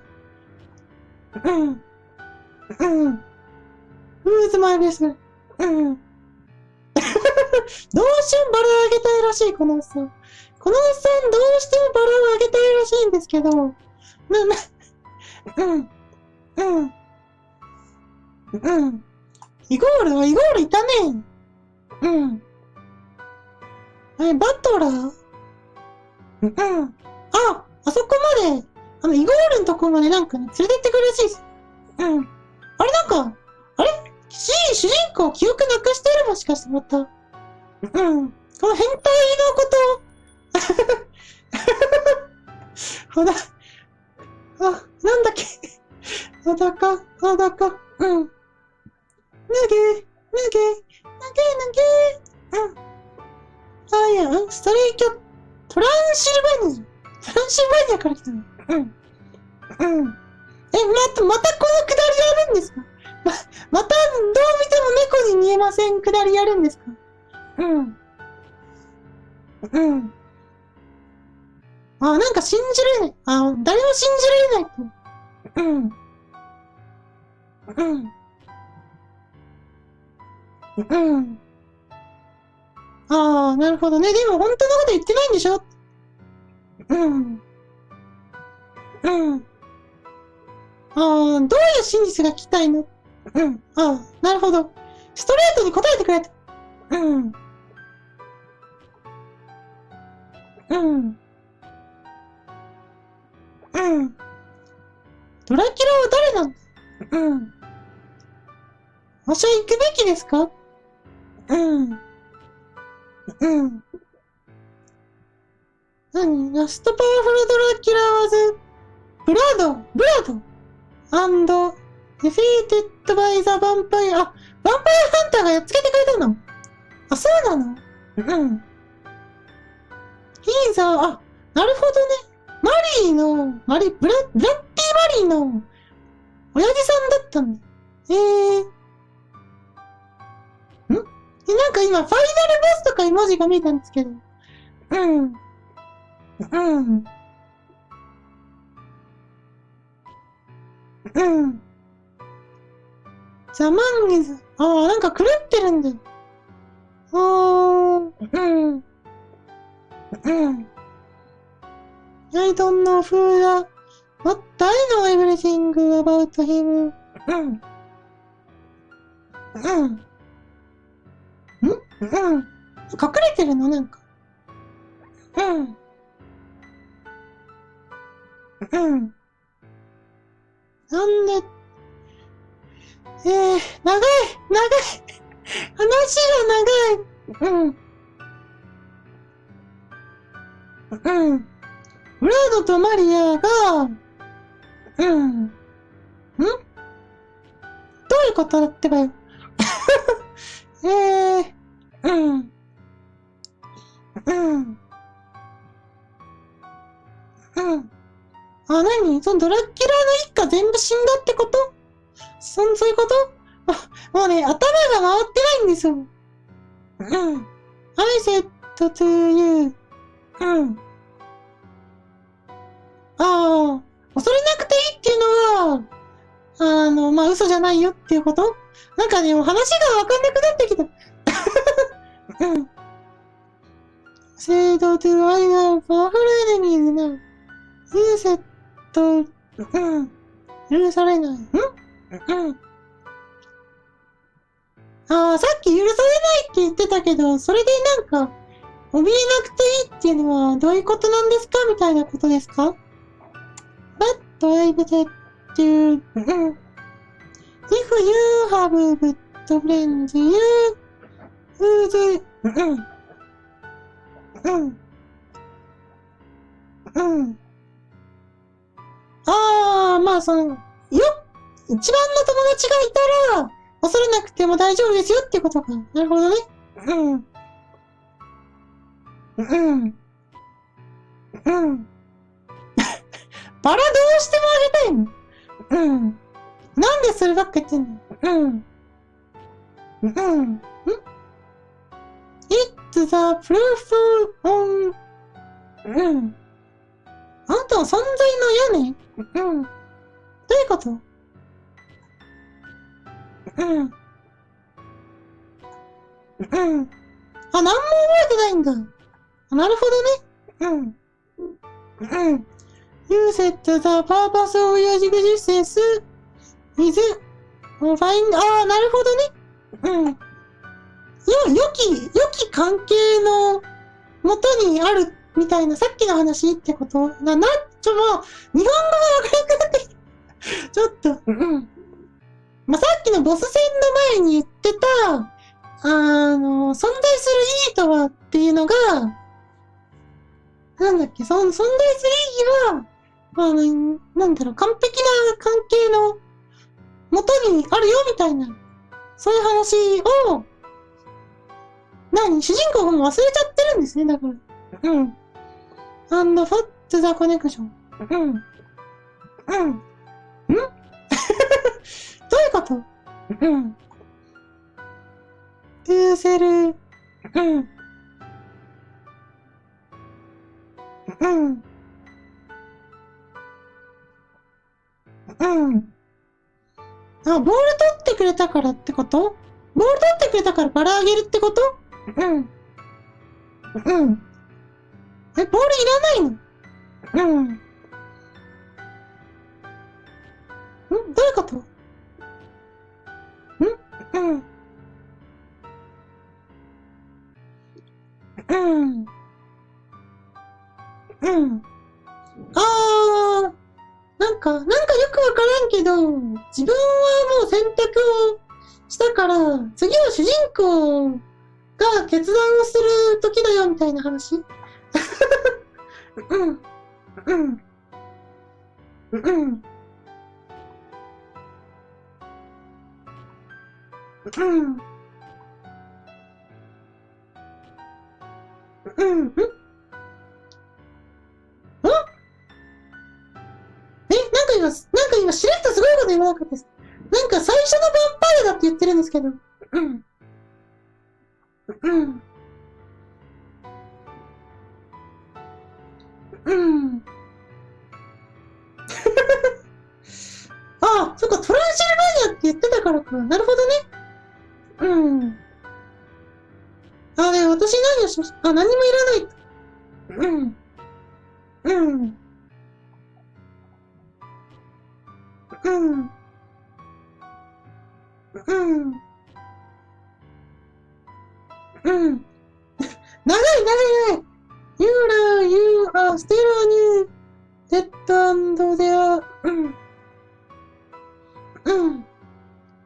うん。うん。Who's my best? うん。どうしてもバラをあげたいらしい、このおっさん。このおっさん、どうしてもバラをあげたいらしいんですけど、うん。うん。うん。イゴールいたね。うん。バトラー？うん。あそこまで、イゴールのとこまでなんかね、連れてってくるらしいです。うん。なんか、主人公記憶なくしてる？もしかしてまた。うん。この変態のことほだ、なんだっけ。裸、うん。脱げ、うん。ストレイキョ、トランシルバニアから来たの。うん。うん。またこのくだりやるんですか？また、どう見ても猫に見えませんくだりやるんですか？うん。うん。なんか信じられない。誰も信じられないと。うん。うん。うん。ああ、なるほどね。でも本当のこと言ってないんでしょ？うん。うん。ああ、どういう真実が聞きたいの？うん。ああ、なるほど。ストレートに答えてくれた。うん。うん。うん。ドラキュラは誰なの？うん。私は行くべきですか？うん。うん。何？ラストパワフルドラキュラはズ、ブラド、defeated by the vampire、あ、ヴァンパイアハンターがやっつけてくれたの？あ、そうなの？うん。ヒーザー、あ、なるほどね。マリーの、ブラッディマリーの、親父さんだったんだ。なんか今、ファイナルボスとか絵文字が見えたんですけど。うん。うん。うん。ザ・マンゲズ。ああ、なんか狂ってるんだよ。あー、うん。うん。I don't know who the, what I know everything about him. うん。うん。うん。隠れてるのなんか。うん。うん。なんで、長い、長い。話が長い。うん。うん。ブラードとマリアが、うん。どういうことだってばよ。うん。うん。うん。あ、何そのドラキュラの一家全部死んだってこと？そういうこと？あ、もうね、頭が回ってないんですよ。うん。I said to you. うん。ああ、恐れなくていいっていうのは、まあ、嘘じゃないよっていうこと？なんかね、もう話がわかんなくなってきた。うん。said to I have powerful enemies now. You said to, うん。許されない。うん。ああ、さっき許されないって言ってたけど、それでなんか、怯えなくていいっていうのはどういうことなんですかみたいなことですか？ But I said to, うん。If you have good friends, you would, うん。うん。うん。ああ、まあ一番の友達がいたら、恐れなくても大丈夫ですよってことか。なるほどね。うん。うん。うん。バラどうしてもあげたいの？うん。なんでそればっか言ってんの？うん。うん。It's the proof on, うん。あんたは存在の屋根？うん。どういうこと？うん。うん。あ、なんも覚えてないんだ。なるほどね。うん。うん。You said the purpose of your existence is find, ああ、なるほどね。うん。良き関係のもとにあるみたいな、さっきの話ってこともう、日本語がわからなくなってきた。ちょっと、うん。まあ、さっきのボス戦の前に言ってた、存在する意義とはっていうのが、なんだっけ、存在する意義は、なんだろう、完璧な関係の元にあるよみたいな、そういう話を、主人公も忘れちゃってるんですね、だから。うん。what the connection? うん。うん。どういうこと？うん。to sell, うん。うん。うん。あ、ボール取ってくれたからってこと？ボール取ってくれたからバラあげるってこと？うん。うん。え、ボールいらないの？うん。どういうこと？うん。うん。うん。あー、なんかよくわからんけど、自分はもう選択をしたから、次は主人公が決断をする時だよ、みたいな話。うん。うん。うん。うん。うん。なんか今、しれっとすごいこと言わなかったです。なんか最初のヴァンパイアだって言ってるんですけど。うん。うん。うん。ああ、そっか、トランシルバニアって言ってたからか。なるほどね。うん。あ、でも私何をしました？あ、何もいらない。うん。うん。うん。うん。うん。長い長い長い。You are still a new dead and there. うん。うん。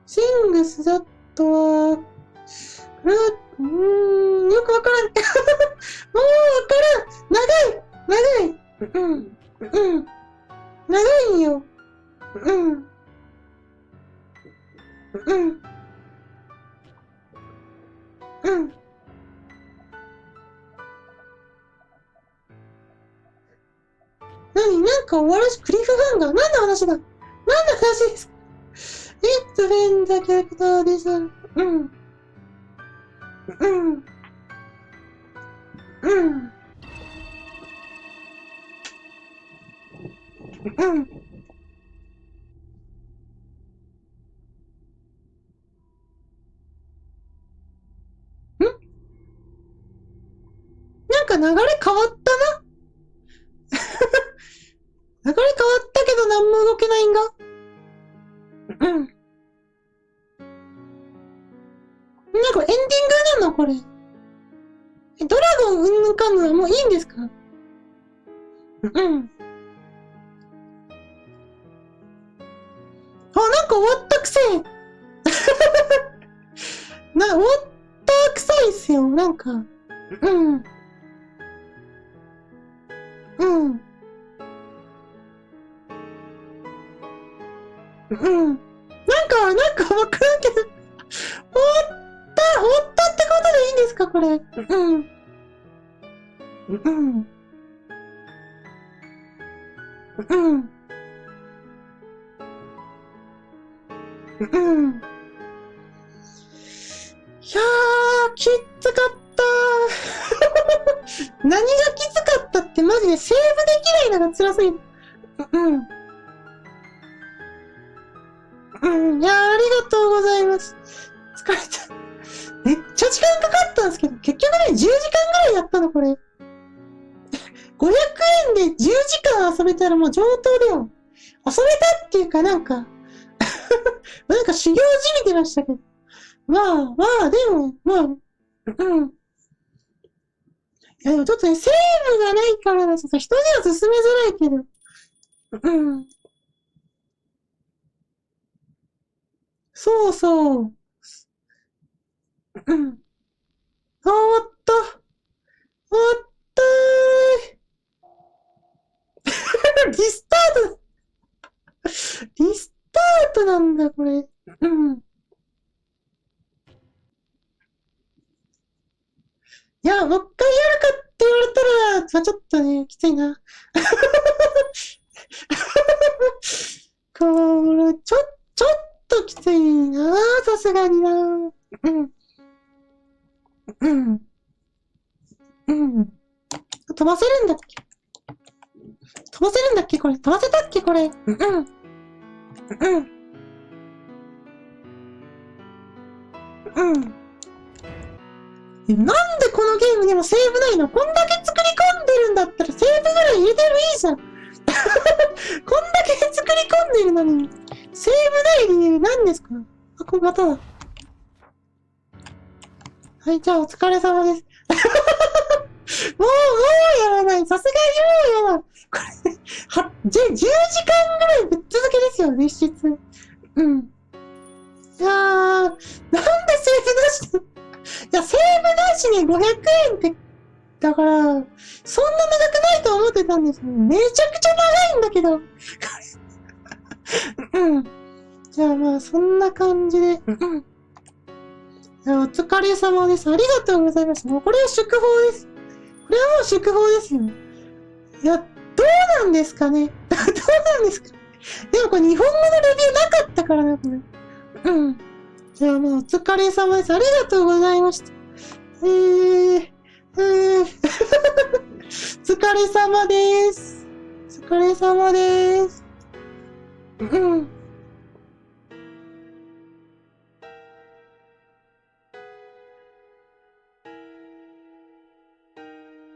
Things that は、よくわからん。もうわからん。長い。うん。うん。長いよ。うん。うん。うん。なんか終わるし、クリフハンガー。何の話だ？何の話ですか？It's when the character is... うん。うん。うん。うん。なんか流れ変わったな。流れ変わったけど何も動けないんが。うん。なんかエンディングなのこれ。ドラゴンうんぬかんぬはもういいんですか？うん。あ、なんか終わったくせに。終わったくさいっすよ、なんか。うん。うん。うん。なんかわからんけど、終わったってことでいいんですか、これ。うん。うん。うん。うん。いやー、きつかったー。何がきつかったってマジでセーブできないのが辛すぎる。うん。うん。いやー、ありがとうございます。疲れた。めっちゃ時間かかったんですけど、結局ね、10時間ぐらいやったの、これ。500円で10時間遊べたらもう上等だよ。遊べたっていうかなんか修行じみてましたけど。でも、うん。いや、でもちょっとね、セーブがないからだとさ、人には進めづらいけど。うん。そうそう。うん。終わった。終わったー。リスタート。リスタートなんだ、これ。うん。いや、もう一回やるかって言われたら、ちょっとね、きついな。これ、ちょっときついな、さすがにな。うん、うん、うん。飛ばせるんだっけ？飛ばせるんだっけこれ？飛ばせたっけこれ？うん、うん、うん。なんでこのゲームでもセーブないの？こんだけ作り込んでるんだったらセーブぐらい入れてもいいじゃん。こんだけ作り込んでるのに、セーブない理由何ですか？あ、これまただ。はい、じゃあお疲れ様です。もうやらない。さすがにもうやらない。これ、10時間ぐらいぶっ続けですよ、実質。うん。いやー、なんでセーブなしいや、セーブなしに500円って、だから、そんな長くないと思ってたんですよ。めちゃくちゃ長いんだけど。うん。じゃあまあ、そんな感じで。うん。お疲れ様です。ありがとうございます。もうこれは祝報です。これはもう祝報ですよ。いや、どうなんですかね。どうなんですか。でもこれ日本語のレビューなかったからな、これ。うん。じゃあもうお疲れ様です。ありがとうございました。お疲れ様です。お疲れ様です。うん。